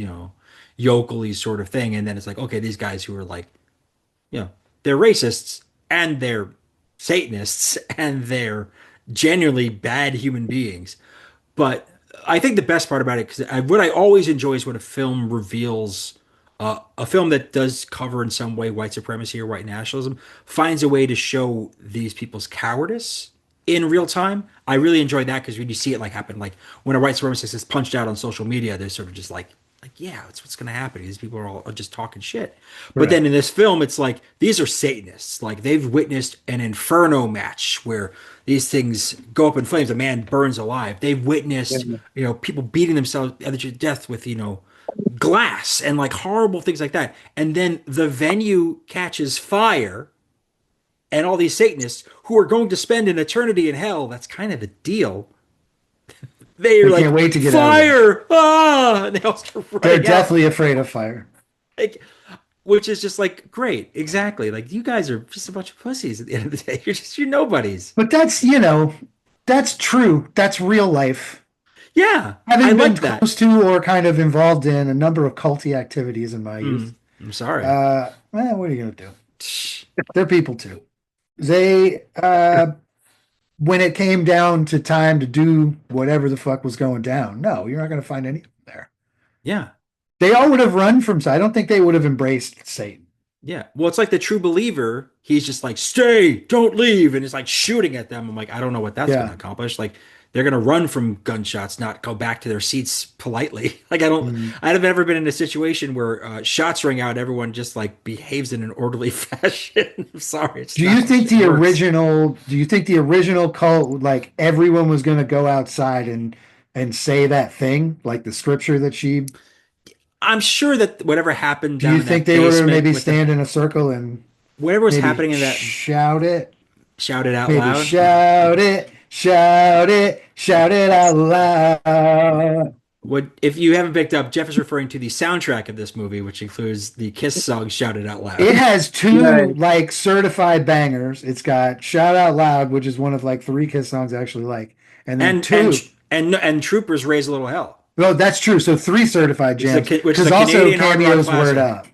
yokelly sort of thing, and then it's like, okay, these guys who are like, they're racists and they're Satanists and they're genuinely bad human beings. But I think the best part about it, because what I always enjoy is when a film reveals a film that does cover in some way white supremacy or white nationalism finds a way to show these people's cowardice in real time. I really enjoy that because when you see it like happen, like when a white supremacist is punched out on social media, they're sort of just like yeah, that's what's going to happen. These people are just talking shit. But then Right. in this film, it's like these are Satanists. Like they've witnessed an inferno match where these things go up in flames. A man burns alive. They've witnessed, Yeah. people beating themselves to death with, glass and like horrible things like that. And then the venue catches fire, and all these Satanists who are going to spend an eternity in hell. That's kind of the deal. They are They can't like wait to get out of there. fire, and they all start They're running out. deathly afraid of fire. Like, which is just like great, exactly. Like you guys are just a bunch of pussies at the end of the day. You're nobodies. But that's true. That's real life. Yeah, I Having been like that. close to or kind of involved in a number of culty activities in my youth. I'm sorry. What are you gonna do? They're people too. They when it came down to time to do whatever the fuck was going down, no, you're not gonna find any of them there. Yeah, They all would have run from. I don't think they would have embraced Satan. yeah. Well, it's like the true believer. He's just like, stay, don't leave, and it's like shooting at them. I'm like, I don't know what that's Yeah. going to accomplish. Like, they're gonna run from gunshots, not go back to their seats politely. Like Mm. I have never been in a situation where shots ring out, everyone just like behaves in an orderly fashion. I'm sorry, it's Do not you how think shit the works. original? Do you think the original cult, like everyone was going to go outside and say that thing, like the scripture that she? I'm sure that whatever happened Do down you in think that they were to basement maybe with the stand in a circle and whatever was maybe happening in that shout it? shouted out Maybe loud. shout it, shout it, shout it out loud. What if you haven't picked up? Jeff is referring to the soundtrack of this movie, which includes the Kiss song "Shouted Out It Loud." has two Right. like certified bangers. It's got Shout Out Loud, which is one of like three Kiss songs I actually like. And then and two. and Troopers raise a little hell, Well, that's true. So three certified jams. which is Because a also Canadian hard rock Cameo's Word classic. Up.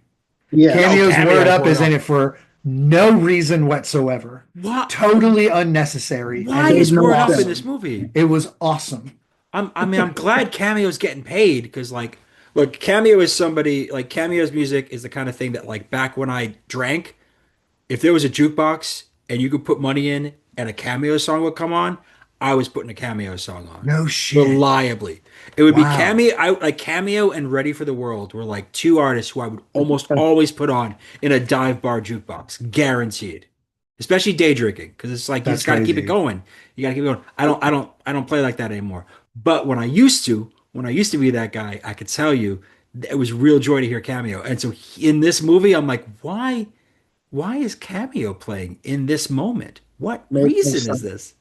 Yes. Oh, Cameo's Word Cameo's Up word is in up. it for no reason whatsoever. What? Totally unnecessary. And Why it Made was is no word up in sense. this awesome. movie? It was awesome. I mean, I'm glad Cameo's getting paid because, like, look, Cameo is somebody like Cameo's music is the kind of thing that, like, back when I drank, if there was a jukebox and you could put money in and a Cameo song would come on, I was putting a Cameo song on No shit. reliably. It would be Wow. Cameo, like Cameo and Ready for the World were like two artists who I would almost always put on in a dive bar jukebox, guaranteed. Especially day drinking, because it's like you That's just got to keep it crazy. going. You got to keep it going. I don't play like that anymore. But when I used to be that guy, I could tell you it was real joy to hear Cameo. And so in this movie, I'm like, why is Cameo playing in this moment? What Made no reason is sense. this?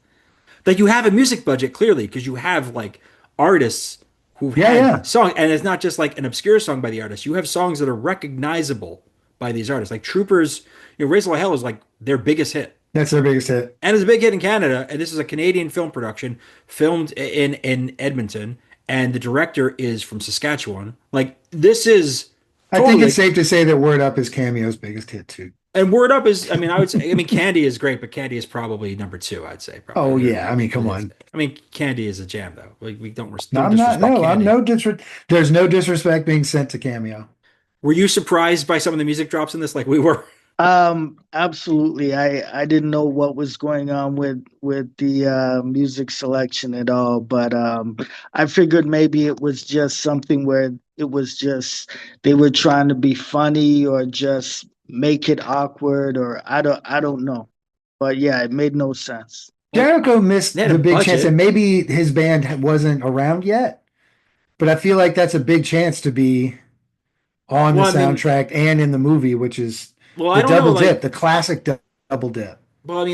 Like you have a music budget clearly because you have like artists who've Yeah, had yeah. songs, and it's not just like an obscure song by the artist. You have songs that are recognizable by these artists. Like Troopers, Raise the Hell is like their biggest hit. That's their biggest hit. And it's a big hit in Canada. And this is a Canadian film production filmed in Edmonton. And the director is from Saskatchewan. Like this is I think it's totally. safe to say that Word Up is Cameo's biggest hit too. And Word Up is, I mean, I would say, I mean, Candy is great, but Candy is probably number two, I'd say. Oh Probably. yeah. I mean, come on. I mean, Candy is a jam, though. We No, don't I'm not. disrespect No, I'm Candy. no disrespect. There's no disrespect being sent to Cameo. Were you surprised by some of the music drops in this, like we were? Absolutely. I didn't know what was going on with the music selection at all, but I figured maybe it was just something where it was just they were trying to be funny or just make it awkward or I don't know. But yeah, it made no sense. Well, Jericho they missed had a the big chance, and budget. maybe his band wasn't around yet. But I feel like that's a big chance to be on the Well, I mean, soundtrack and in the movie, which is I the don't know, double dip, like, the classic double dip.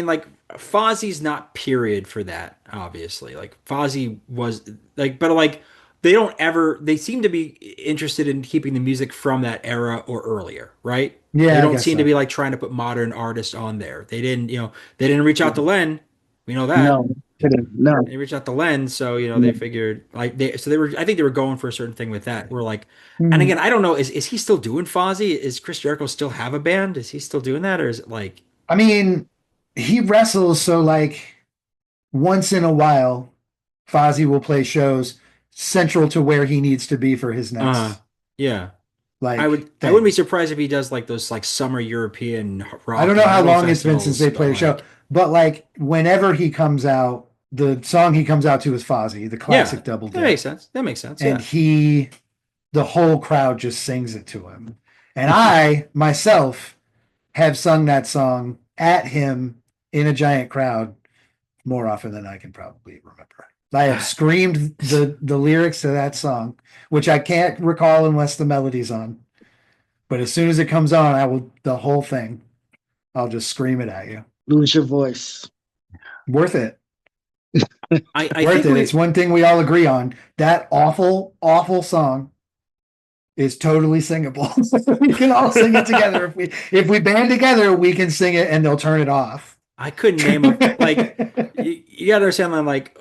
like Fozzie's not period for that, obviously. Like Fozzie was like, but like they seem to be interested in keeping the music from that era or earlier, right? They Yeah, I don't guess seem to so. be like trying to put modern artists on there. They didn't reach out to Len. We know that. No, no, They reached out to Len, so they no. figured like they were. I think they were going for a certain thing with that. We're like, and Mm. again, I don't know. Is he still doing Fozzy? Is Chris Jericho still have a band? Is he still doing that, or is it like, I mean, he wrestles, so like once in a while, Fozzy will play shows central to where he needs to be for his uh, next yeah? like I wouldn't be thing. surprised if he does like those like summer European I don't rock know and how metal long it's been since festivals, they but played a show, like, but like whenever he comes out, the song he comes out to is Fozzy, the yeah, classic double that makes dip. sense. That makes sense. And Yeah. the whole crowd just sings it to him. And I myself have sung that song at him in a giant crowd more often than I can probably remember. I have screamed the lyrics to that song, which I can't recall unless the melody's on. But as soon as it comes on, I will the whole thing. I'll just scream it at you. Lose your voice. Worth it. I Worth think it. It's one thing we all agree on. That awful, awful song is totally singable. We can all sing it together. If we band together, we can sing it and they'll turn it off. I couldn't name a like. You gotta understand, Len, like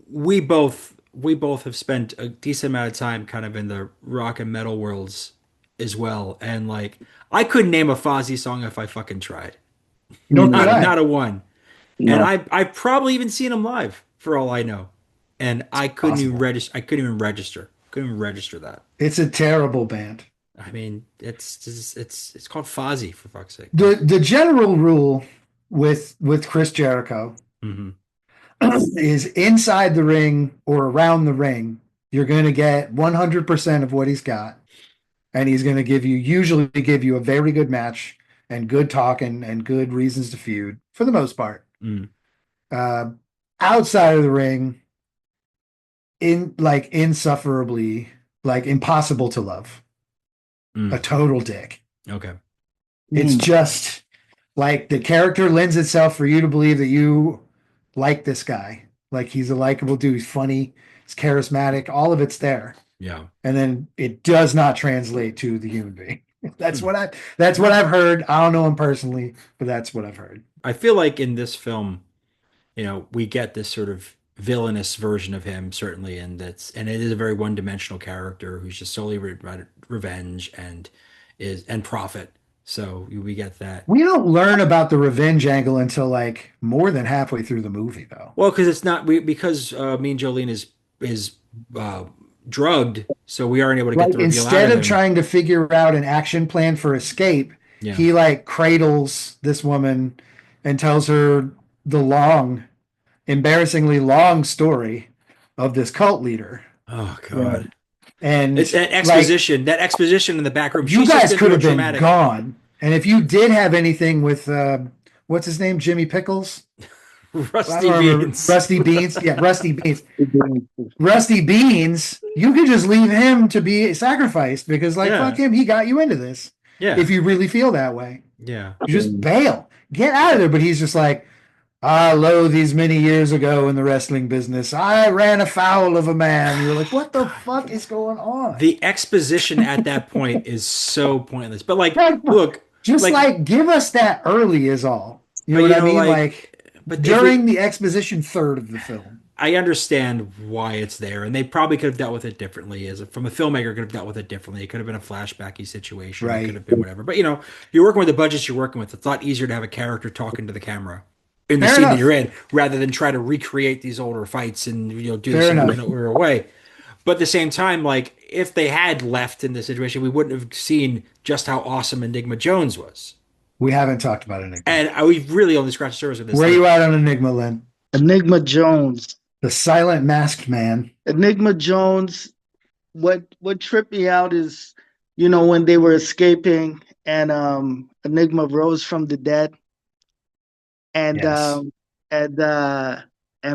we both have spent a decent amount of time kind of in the rock and metal worlds as well, and like I couldn't name a Fozzy song if I fucking tried. Nor could No, Not I. a one. And no. I've probably even seen him live for all I know. And I couldn't even Possible. register. I couldn't even register. Couldn't even register that. It's a terrible band. I mean, it's called Fozzy for fuck's sake. The general rule with Chris Jericho, Hmm. is inside the ring or around the ring, you're going to get 100% of what he's got. And he's going to usually give you a very good match and good talk and good reasons to feud for the most part. Mm. Outside of the ring, insufferably, like impossible to love. A total dick. Okay. It's just like the character lends itself for you to believe that you like this guy. Like he's a likable dude. He's funny. He's charismatic. All of it's there. Yeah. And then it does not translate to the human being. That's what I've heard. I don't know him personally, but that's what I've heard. I feel like in this film, we get this sort of villainous version of him, certainly, and it is a very one-dimensional character who's just solely revenge and profit. So we get that. We don't learn about the revenge angle until like more than halfway through the movie, though. Well, because it's not because Mean Jolene is drugged, so we aren't able to get the reveal instead out of him. trying to figure out an action plan for escape, he like cradles this woman and tells her the embarrassingly long story of this cult leader. Oh God. And it's that exposition, in the back room. You guys could have been gone. And if you did have anything with what's his name, Jimmy Pickles, Rusty Beans, yeah, Rusty Beans, Rusty Beans, you could just leave him to be sacrificed because, fuck him, he got you into this. Yeah, if you really feel that way, you just bail, get out of there. But he's just like, lo, these many years ago in the wrestling business, I ran afoul of a man. You're like, what the fuck is going on? The exposition at that point is so pointless. But look, just give us that early is all. You know what I mean? But during the exposition third of the film. I understand why it's there, and they probably could have dealt with it differently. From a filmmaker, could have dealt with it differently. It could have been a flashbacky situation. Right. It could have been whatever. But you're working with the budgets you're working with. It's a lot easier to have a character talking to the camera in the scene that you're in, rather than try to recreate these older fights and do this in a weird way. But at the same time, if they had left in this situation, we wouldn't have seen just how awesome Enigma Jones was. We haven't talked about Enigma. And we've really only scratched the surface of this. Where are you at on Enigma, Len? Enigma Jones. The silent masked man. Enigma Jones. What tripped me out is, when they were escaping and Enigma rose from the dead and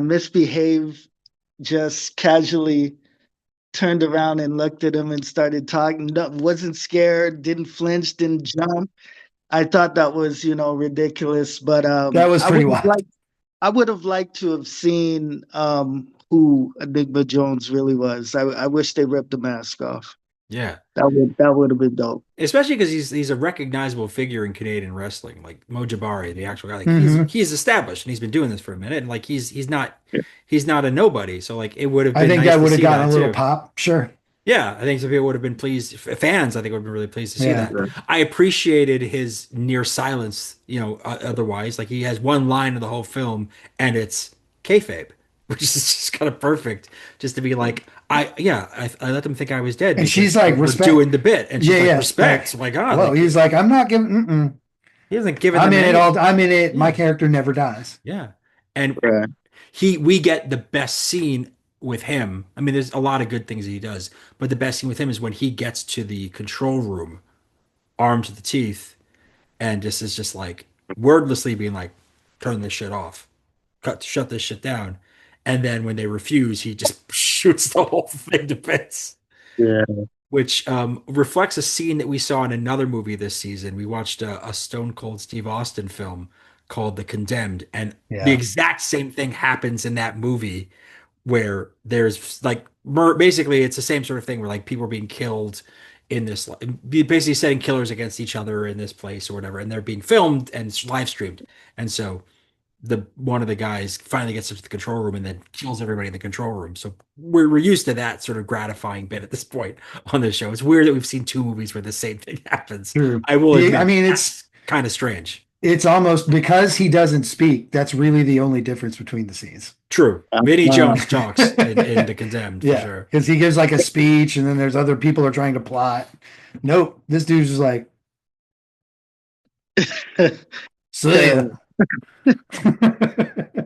Misbehave just casually turned around and looked at him and started talking. Wasn't scared, didn't flinch, didn't jump. I thought that was, ridiculous, but that was pretty wild. I would have liked to have seen who Enigma Jones really was. I wish they ripped the mask off. Yeah, that would have been dope. Especially because he's a recognizable figure in Canadian wrestling, like Mo Jabari, the actual guy. He's established and he's been doing this for a minute, and he's not a nobody. So it would have been. I think nice that would have gotten a little too. pop. Sure. Yeah, I think some people would have been pleased. Fans, I think, would have been really pleased to see that. Right. I appreciated his near silence. Otherwise, he has one line of the whole film, and it's kayfabe, which is just kind of perfect, just to be like, I let them think I was dead, and she's like, respect, doing the bit, and she's like, respect. Oh my God. Well, he's like, I'm not giving. He doesn't give it. I'm in it all. I'm in it. Yeah. My character never dies. Yeah, and we get the best scene with him. I mean, there's a lot of good things that he does, but the best scene with him is when he gets to the control room, armed to the teeth, and just is just wordlessly being like, turn this shit off, shut this shit down. And then when they refuse, he just shoots the whole thing to bits. Yeah. Which reflects a scene that we saw in another movie this season. We watched a Stone Cold Steve Austin film called The Condemned, and the exact same thing happens in that movie, where there's basically it's the same sort of thing where people are being killed in this, basically setting killers against each other in this place or whatever, and they're being filmed and live streamed. And so one of the guys finally gets into the control room and then kills everybody in the control room. So we're used to that sort of gratifying bit at this point on the show. It's weird that we've seen two movies where the same thing happens. True. I will admit, I mean, it's kind of strange. It's almost because he doesn't speak. That's really the only difference between the scenes. True. Vinnie Jones talks in The Condemned, for sure. Because he gives a speech, and then there's other people are trying to plot. Nope. This dude's just like, so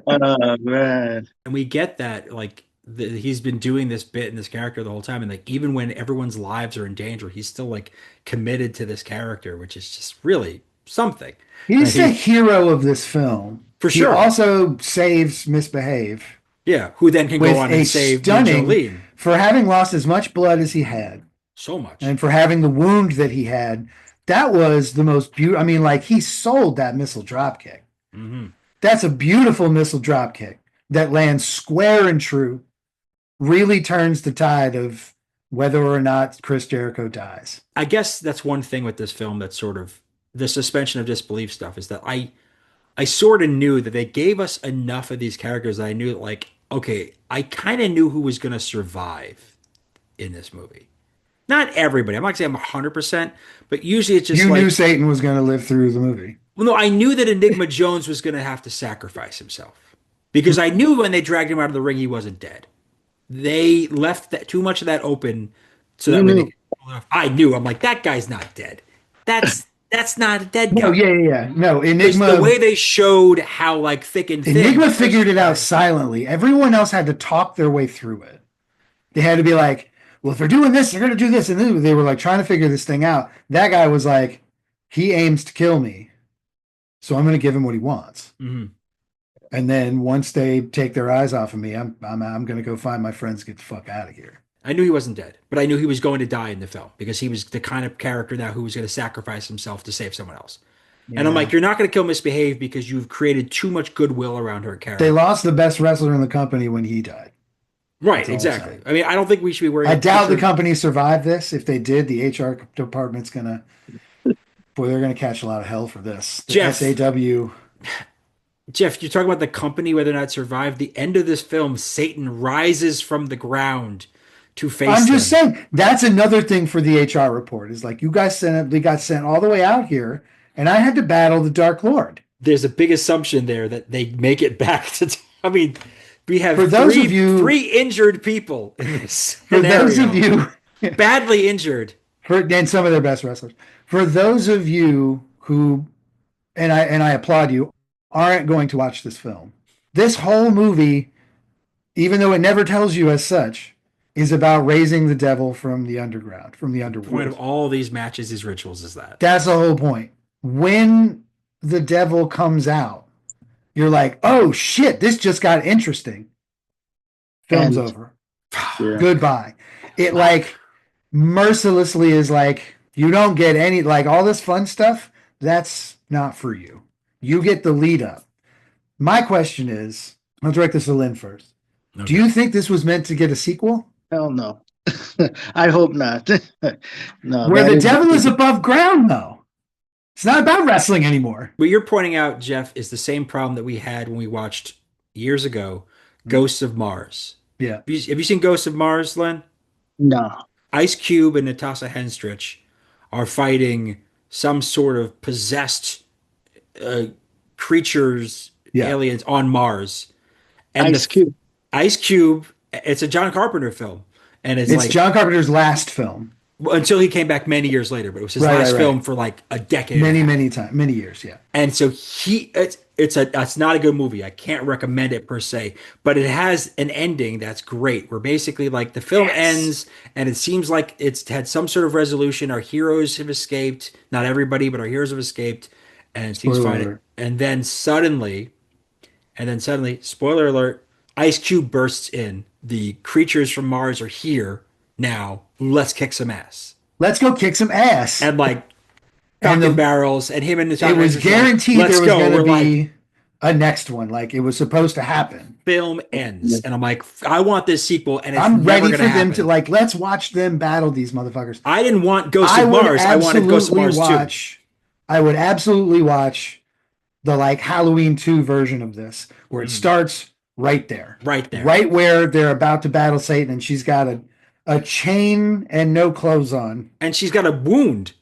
Oh man. And we get that like he's been doing this bit and this character the whole time, and like even when everyone's lives are in danger, he's still like committed to this character, which is just really something. And I He's the think hero of this film. for He sure, also saves Misbehave yeah, who then can go with on a and save New stunning, Jolene for having lost as much blood as he had so much. and for having the wound that he had. That was the most beautiful. I mean, like, he sold that missile drop kick. Hmm. That's a beautiful missile drop kick that lands square and true, really turns the tide of whether or not Chris Jericho dies. I guess that's one thing with this film that's sort of the suspension of disbelief stuff is that I sort of knew that they gave us enough of these characters that I knew that like okay, I kind of knew who was going to survive in this movie. Not everybody. I'm not saying I'm 100%, but usually it's just You knew like, Satan was going to live through the movie. well, no, I knew that Enigma Jones was going to have to sacrifice himself because I knew when they dragged him out of the ring, he wasn't dead. They left that too much of that open so You that way they knew. could pull it off. I knew. I'm like, that guy's not dead. That's not a dead No, guy. yeah. No, Because the way they showed how like thick and thin Enigma Chris figured it out was. silently. Everyone else had to talk their way through it. They had to be like, well, if they're doing this, they're going to do this. And then they were like trying to figure this thing out. That guy was like, he aims to kill me. So I'm going to give him what he wants. Mhm. And then once they take their eyes off of me, I'm going to go find my friends, get the fuck out of here. I knew he wasn't dead, but I knew he was going to die in the film because he was the kind of character now who was going to sacrifice himself to save someone else. And I'm Yeah. like, you're not going to kill Misbehave because you've created too much goodwill around her character. They lost the best wrestler in the company when he died. Right, That's all I'm exactly. saying. I mean, I don't think we should be worried. I doubt the future- company survived this. If they did, the HR department's going to, boy, they're going to catch a lot of hell for this. The Jeff. SAW. Jeff, you're talking about the company, whether or not it survived. The end of this film, Satan rises from the ground to face I'm just them. saying that's another thing for the HR report is like you guys they got sent all the way out here, and I had to battle the Dark Lord. There's a big assumption there that they make it back to. I mean, we have For those of you- three injured people in this For those of scenario. you, Badly injured. and some of their best wrestlers. For those of you who, and I applaud you, aren't going to watch this film. This whole movie, even though it never tells you as such, is about raising the devil from the underground, from the The point of underworld. all these matches, these rituals, is that. That's the whole point. When the devil comes out, you're like, oh shit, this just got interesting. Film's And- over. Yeah. Goodbye. It like mercilessly is like, you don't get any, like all this fun stuff, that's not for you. You get the lead up. My question is, I'll direct this to Lynn first. Okay. Do you think this was meant to get a sequel? Hell no. I hope not. No. Where that the devil is above ground, though. It's not about wrestling anymore. What you're pointing out, Jeff, is the same problem that we had when we watched years ago Ghosts of Mars. Yeah. Have you seen Ghosts of Mars, Len? No. Ice Cube and Natasha Henstridge are fighting some sort of possessed creatures, Yeah. aliens on Mars. And Ice Cube. Ice Cube, it's a John Carpenter film. And it's It's like John Carpenter's last film. until he came back many years later, but it was his Right, last right, film right. for like a decade. and a half. Many times, many years, yeah. And so it's not a good movie. I can't recommend it per se, but it has an ending that's great. Where basically like the film ends and it seems like it's had some sort of resolution. Our heroes have escaped, not everybody, but our heroes have escaped, and it seems Spoiler fine. alert. And then suddenly, spoiler alert, Ice Cube bursts in. The creatures from Mars are here now. Let's kick some ass. Let's go kick some ass. And like And Dr. the- Barrels and him and the It was guaranteed Let's there was go. going to We're like, be a next one. Like it was supposed to happen. film ends, and I'm like, I want this sequel, and it's I'm never ready for gonna them happen. to like, let's watch them battle these motherfuckers. I didn't want Ghost I of would Mars. I wanted Ghost of absolutely Mars too. watch. I would absolutely watch the like Halloween 2 version of this, where it starts right there. Right there. Right where they're about to battle Satan, and she's got a chain and no clothes on. And she's got a wound.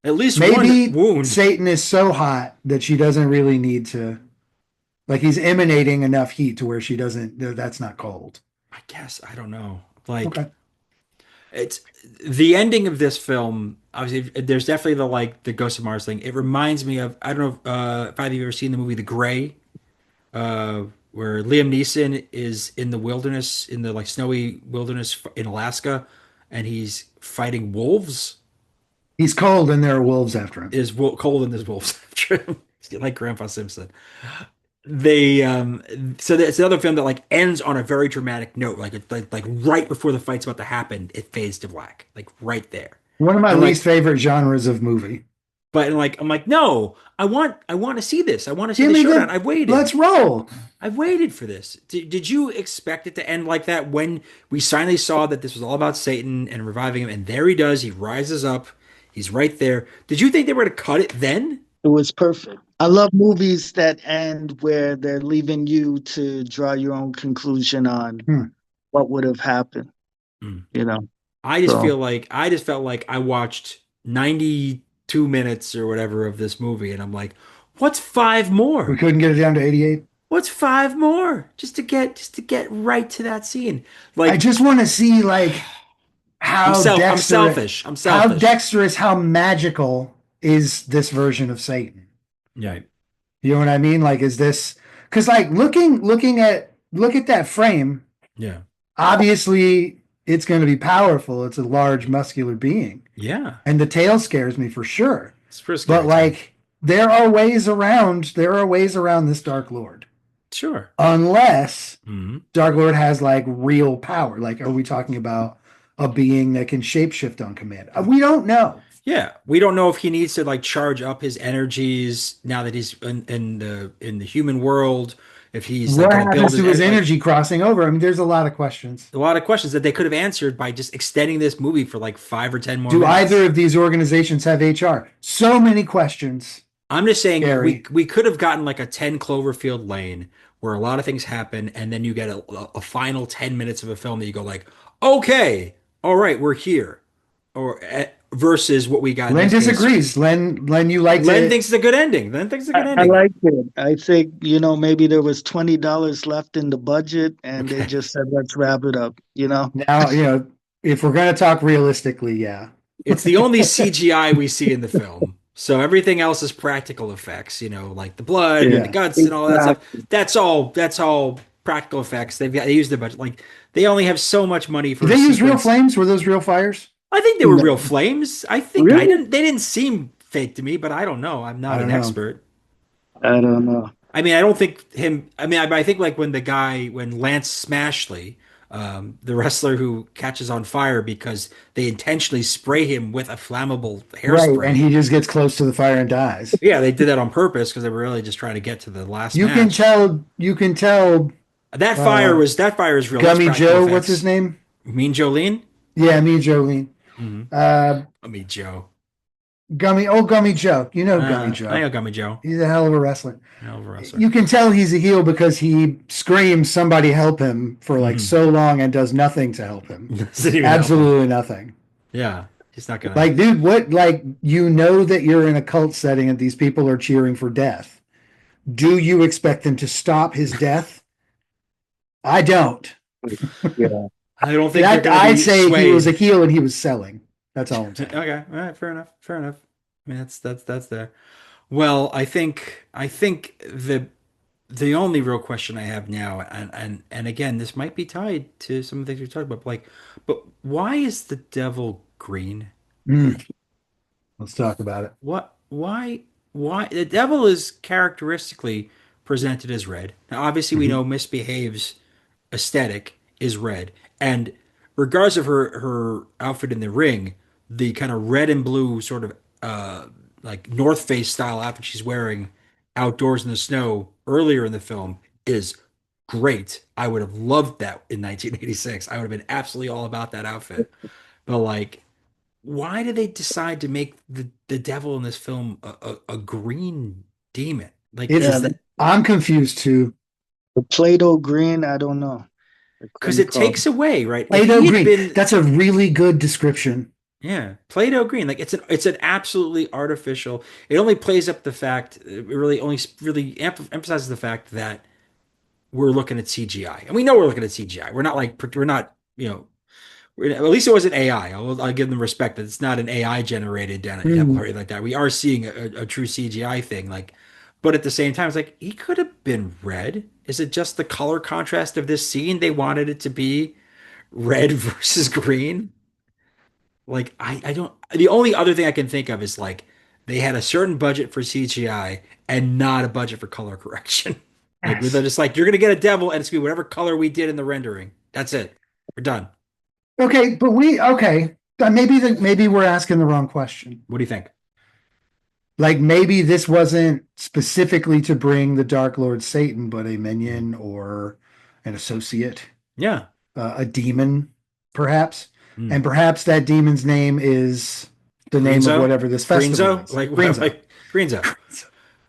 At least Maybe one wound. Satan is so hot that she doesn't really need to. Like he's emanating enough heat to where she doesn't. That's not cold. I guess I don't know. Like Okay. it's the ending of this film, obviously, there's definitely the like the Ghost of Mars thing. It reminds me of I don't know if either of you have ever seen the movie The Gray, where Liam Neeson is in the wilderness, in the like snowy wilderness in Alaska, and he's fighting wolves. He's cold, and there are wolves after him. Is cold and there's wolves after him, like Grandpa Simpson. They so it's another film that like ends on a very dramatic note, like it's like right before the fight's about to happen, it fades to black, like right there. One of my And like, least favorite genres of movie. but like I'm like, no, I want to see this. I want to see Give the me showdown. the. I've waited. Let's roll. I've waited for this. Did you expect it to end like that when we finally saw that this was all about Satan and reviving him? And there he does. He rises up. He's right there. Did you think they were going to cut it then? It was perfect. I love movies that end where they're leaving you to draw your own conclusion on Hmm. what would have happened, Hmm. you know. I So just felt like I watched 92 minutes or whatever of this movie, and I'm like, what's five We more? couldn't get it down to 88. What's five more? Just to get right to that scene. I Like just want to see like I'm selfish. I'm how selfish. dexterous, how magical is this version of Satan? Yeah. You know what I mean? Like, is this because like look at that frame? Yeah. Obviously, it's going to be powerful. It's a large, muscular being, Yeah. and the tail scares me for sure. It's pretty But scary too. like, there are ways around. There are ways around this Dark Lord, Sure. unless Hmm. Dark Lord has like real power. Like, are we talking about a being that can shapeshift on command? We don't know. Yeah, we don't know if he needs to like charge up his energies now that he's in the human world. If he's like What going to build happens to his like energy crossing over? I mean, there's a lot of questions. a lot of questions that they could have answered by just extending this movie for like 5 or 10 more Do minutes. either of these organizations have HR? So many questions, I'm just saying we Gary. we could have gotten like a 10 Cloverfield Lane where a lot of things happen, and then you get a final 10 minutes of a film that you go like, okay, all right, we're here, or versus what we got in Len this case. disagrees. Len, you liked Len it. thinks it's a good ending. Len thinks it's a good I ending. like it. I think, maybe there was $20 left in the budget and they Okay. just said, let's wrap it up, Now, if we're going to talk realistically, yeah. It's the only CGI we see in the film. So everything else is practical effects, like the blood and Yeah, the guts and all that stuff. exactly. That's all practical effects. They use the budget. Like they only have so much money for Did a they use real sequence. flames? Were those real fires? I think they were No, real flames. I think I really? didn't they didn't seem fake to me, but I don't know. I'm I not don't an know. expert. I don't know. I mean, I don't think him. I mean, I think like when Lance Smashley, the wrestler who catches on fire because they intentionally spray him with a flammable Right, and hairspray. he just gets close to the fire and dies. Yeah, they did that on purpose because they were really just trying to get to the last You can match. tell. You can tell. Uh, That fire is real. That's Gummy practical Joe, what's his effects. name? Mean Jolene? Yeah, me, Jolene. Mm-hmm. Uh, I mean Joe. Gummy Joe. You know Gummy I Joe. know Gummy Joe. He's a hell of a wrestler. Hell of a wrestler. You can tell he's a heel because he screams somebody help him for like Mhm. so long and does nothing to help him. Doesn't even help him. Absolutely nothing. Yeah, he's not gonna. Like, dude, what like that you're in a cult setting and these people are cheering for death. Do you expect them to stop his death? I don't. Yeah. I don't think they're gonna I'd be say he was a swayed. heel and he was selling. That's all I'm saying. Okay, all right, fair enough. Fair enough. I mean, that's there. Well, I think the only real question I have now, and again, this might be tied to some of the things we talked about, like, but why is the devil green? Mm, let's talk about it. What? Why? The devil is characteristically presented as red. Now, obviously, we Mhm. know Misbehave's aesthetic is red, and regardless of her outfit in the ring, the kind of red and blue sort of like North Face style outfit she's wearing outdoors in the snow earlier in the film is great. I would have loved that in 1986. I would have been absolutely all about that outfit. But like, why did they decide to make the devil in this film a green demon? Like, It's is Yeah, that I'm confused too. the Play-Doh green, I don't know. It's because funny it call. takes away, right? If Play-Doh he had green. been, That's a really good description. yeah, Play-Doh green, like it's an absolutely artificial. It only plays up the fact. It really only really emphasizes the fact that we're looking at CGI, and we know we're looking at CGI. We're not like we're not At least it wasn't AI. I'll give them respect that it's not an AI generated devil or anything like that. We are seeing a true CGI thing, like, but at the same time, it's like he could have been red. Is it just the color contrast of this scene? They wanted it to be red versus green. Like I don't. The only other thing I can think of is like they had a certain budget for CGI and not a budget for color correction. Like they're Yes. just like you're gonna get a devil and it's gonna be whatever color we did in the rendering. That's it. We're done. Okay, but maybe we're asking the wrong question. What do you think? Like maybe this wasn't specifically to bring the Dark Lord Satan, but a minion or an associate, Yeah. a demon, perhaps. Hmm. And perhaps that demon's name is the name Greenzo? of whatever this festival Greenzo? is. Like Greenzo. like Greenzo.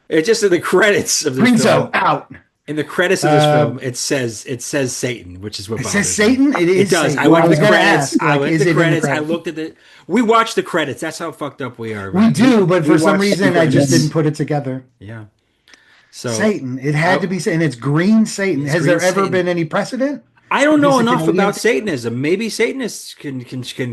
It's just in the credits of this Greenzo film. out. In the credits of this film, it says Satan, which is what It bothers says me. Satan. It does. Satan. I went to the gonna credits. ask, I like, went is to the it in the credits. I credits? looked at the. We watched the credits. That's how fucked up we are. We Right? do, but We for some watched the reason, I just credits. didn't put it together. Yeah. So Satan. It had to be Satan. It's green Satan. It's Has green there ever Satan. been any precedent? I don't know Is it enough Canadian? about Satanism. Maybe Satanists can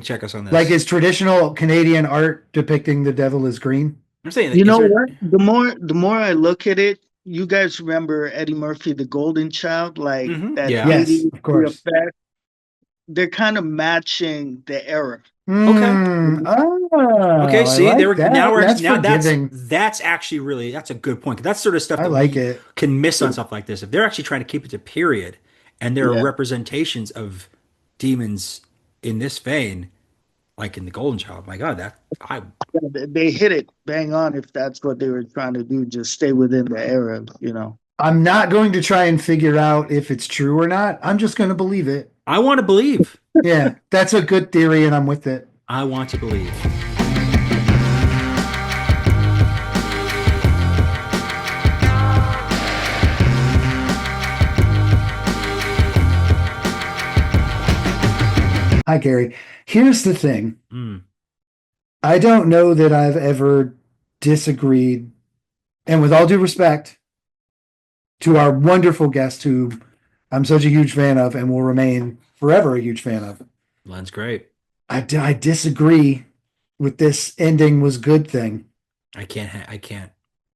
check us on this. Like, is traditional Canadian art depicting the devil as green? I'm saying, You is know there- what? The more I look at it, you guys remember Eddie Murphy, The Golden Child, like Mhm. that Yeah. Yes, 80s of course. effect. They're kind of matching the era. Oh, Okay, see, I there like that. now we're That's now forgiving. that's actually really that's a good point. That's sort of stuff I that like we it. can miss on stuff like this. If they're actually trying to keep it to period, and there are Yeah. representations of demons in this vein, like in the Golden Child. My God, They hit it bang on if that's what they were trying to do, just stay within the era, you know. I'm not going to try and figure out if it's true or not. I'm just going to believe it. I want to believe. Yeah, that's a good theory, and I'm with it. I want to believe. Hi, Gary. Here's the thing. Mm. I don't know that I've ever disagreed, and with all due respect to our wonderful guest, who I'm such a huge fan of and will remain forever a huge fan of, Len's great. I disagree with this ending was good thing. I can't.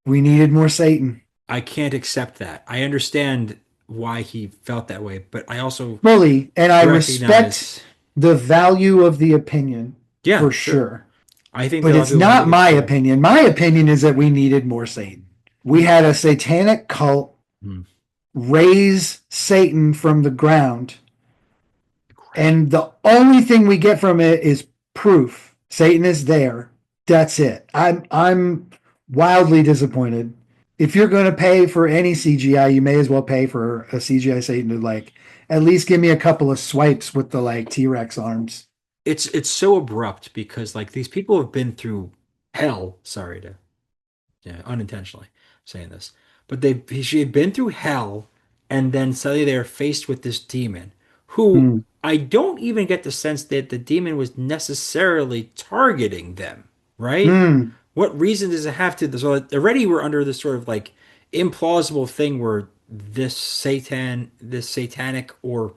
We needed more Satan. I can't accept that. I understand why he felt that way, but I also Fully, and I recognize- respect the value of the opinion Yeah, for sure. I think But that it's other not one my is- opinion. My opinion is that we needed more Satan. We had a satanic cult Hmm. raise Satan from the ground, and the only thing we get from it is proof Satan is there. That's it. I'm wildly disappointed. If you're going to pay for any CGI, you may as well pay for a CGI Satan to, like, at least give me a couple of swipes with the, like, T-Rex arms. It's so abrupt because like these people have been through hell. Sorry to unintentionally saying this, but she had been through hell, and then suddenly they're faced with this demon who I don't even get the sense that the demon was necessarily targeting them, right? What reason does it have to? So already we're under this sort of like implausible thing where this satanic, or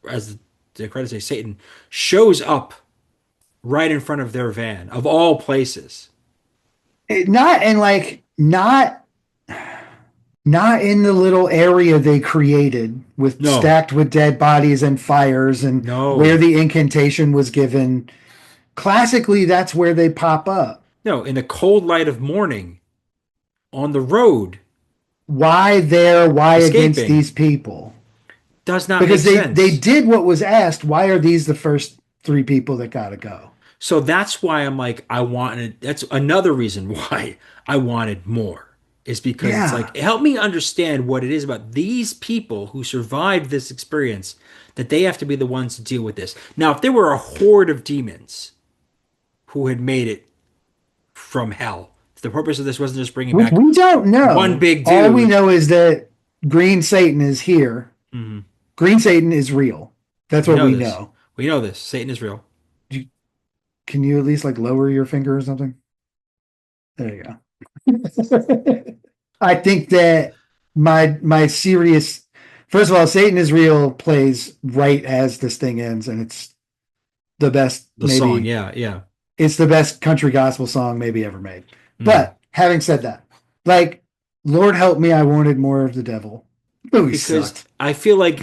as the credits say, Satan shows up right in front of their van of all places. Not in the little area they created with No. stacked with dead bodies and fires and No. where the incantation was given. Classically, that's where they pop up. No, in the cold light of morning on the road Why there? Why against Escaping. these people? does not Because make sense. they did what was asked. Why are these the first three people that gotta go? So that's why I'm like, that's another reason why I wanted more, is because Yeah. it's like, help me understand what it is about these people who survived this experience that they have to be the ones to deal with this. Now, if there were a horde of demons who had made it from hell, if the purpose of this wasn't just bringing back, We don't know. one big All dude. we know is that Green Satan is here. Mhm. Green Satan is real. That's what we this. know. We know this. Satan is real. Can you at least, like, lower your finger or something? There you go. I think that my serious, first of all, Satan is real plays right as this thing ends, and it's the best, The maybe song, yeah. it's the best country gospel song maybe ever made. Mm. But having said that, like, Lord help me, I wanted more of the devil. The movie Because sucked. I feel like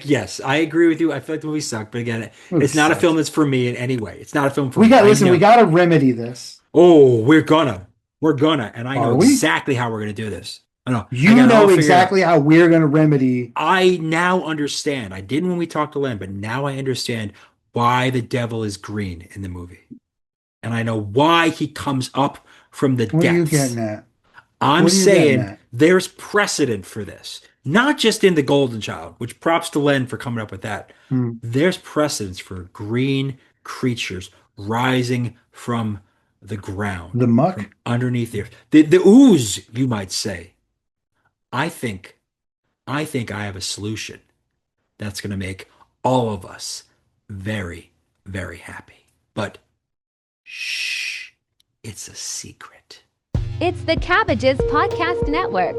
yes, I agree with you. I feel like the movie sucked, but again, Movie it's not a sucked. film that's for me in any way. It's not a film for We me. got I listen. We know. got to remedy this. Oh, we're gonna, and I know Are we? exactly how we're gonna do this. I know. I You got it all know figured out. exactly how we're going to remedy. I now understand. I didn't when we talked to Len, but now I understand why the devil is green in the movie. And I know why he comes up from the What are you depths. getting at? I'm What are you getting saying at? there's precedent for this, not just in The Golden Child, which props to Len for coming up with that. Hmm. There's precedence for green creatures rising from the ground, The muck? from underneath the earth. The ooze, you might say. I think, I think I have a solution that's going to make all of us very, very happy. But shh, it's a secret. It's the Cabbages Podcast Network.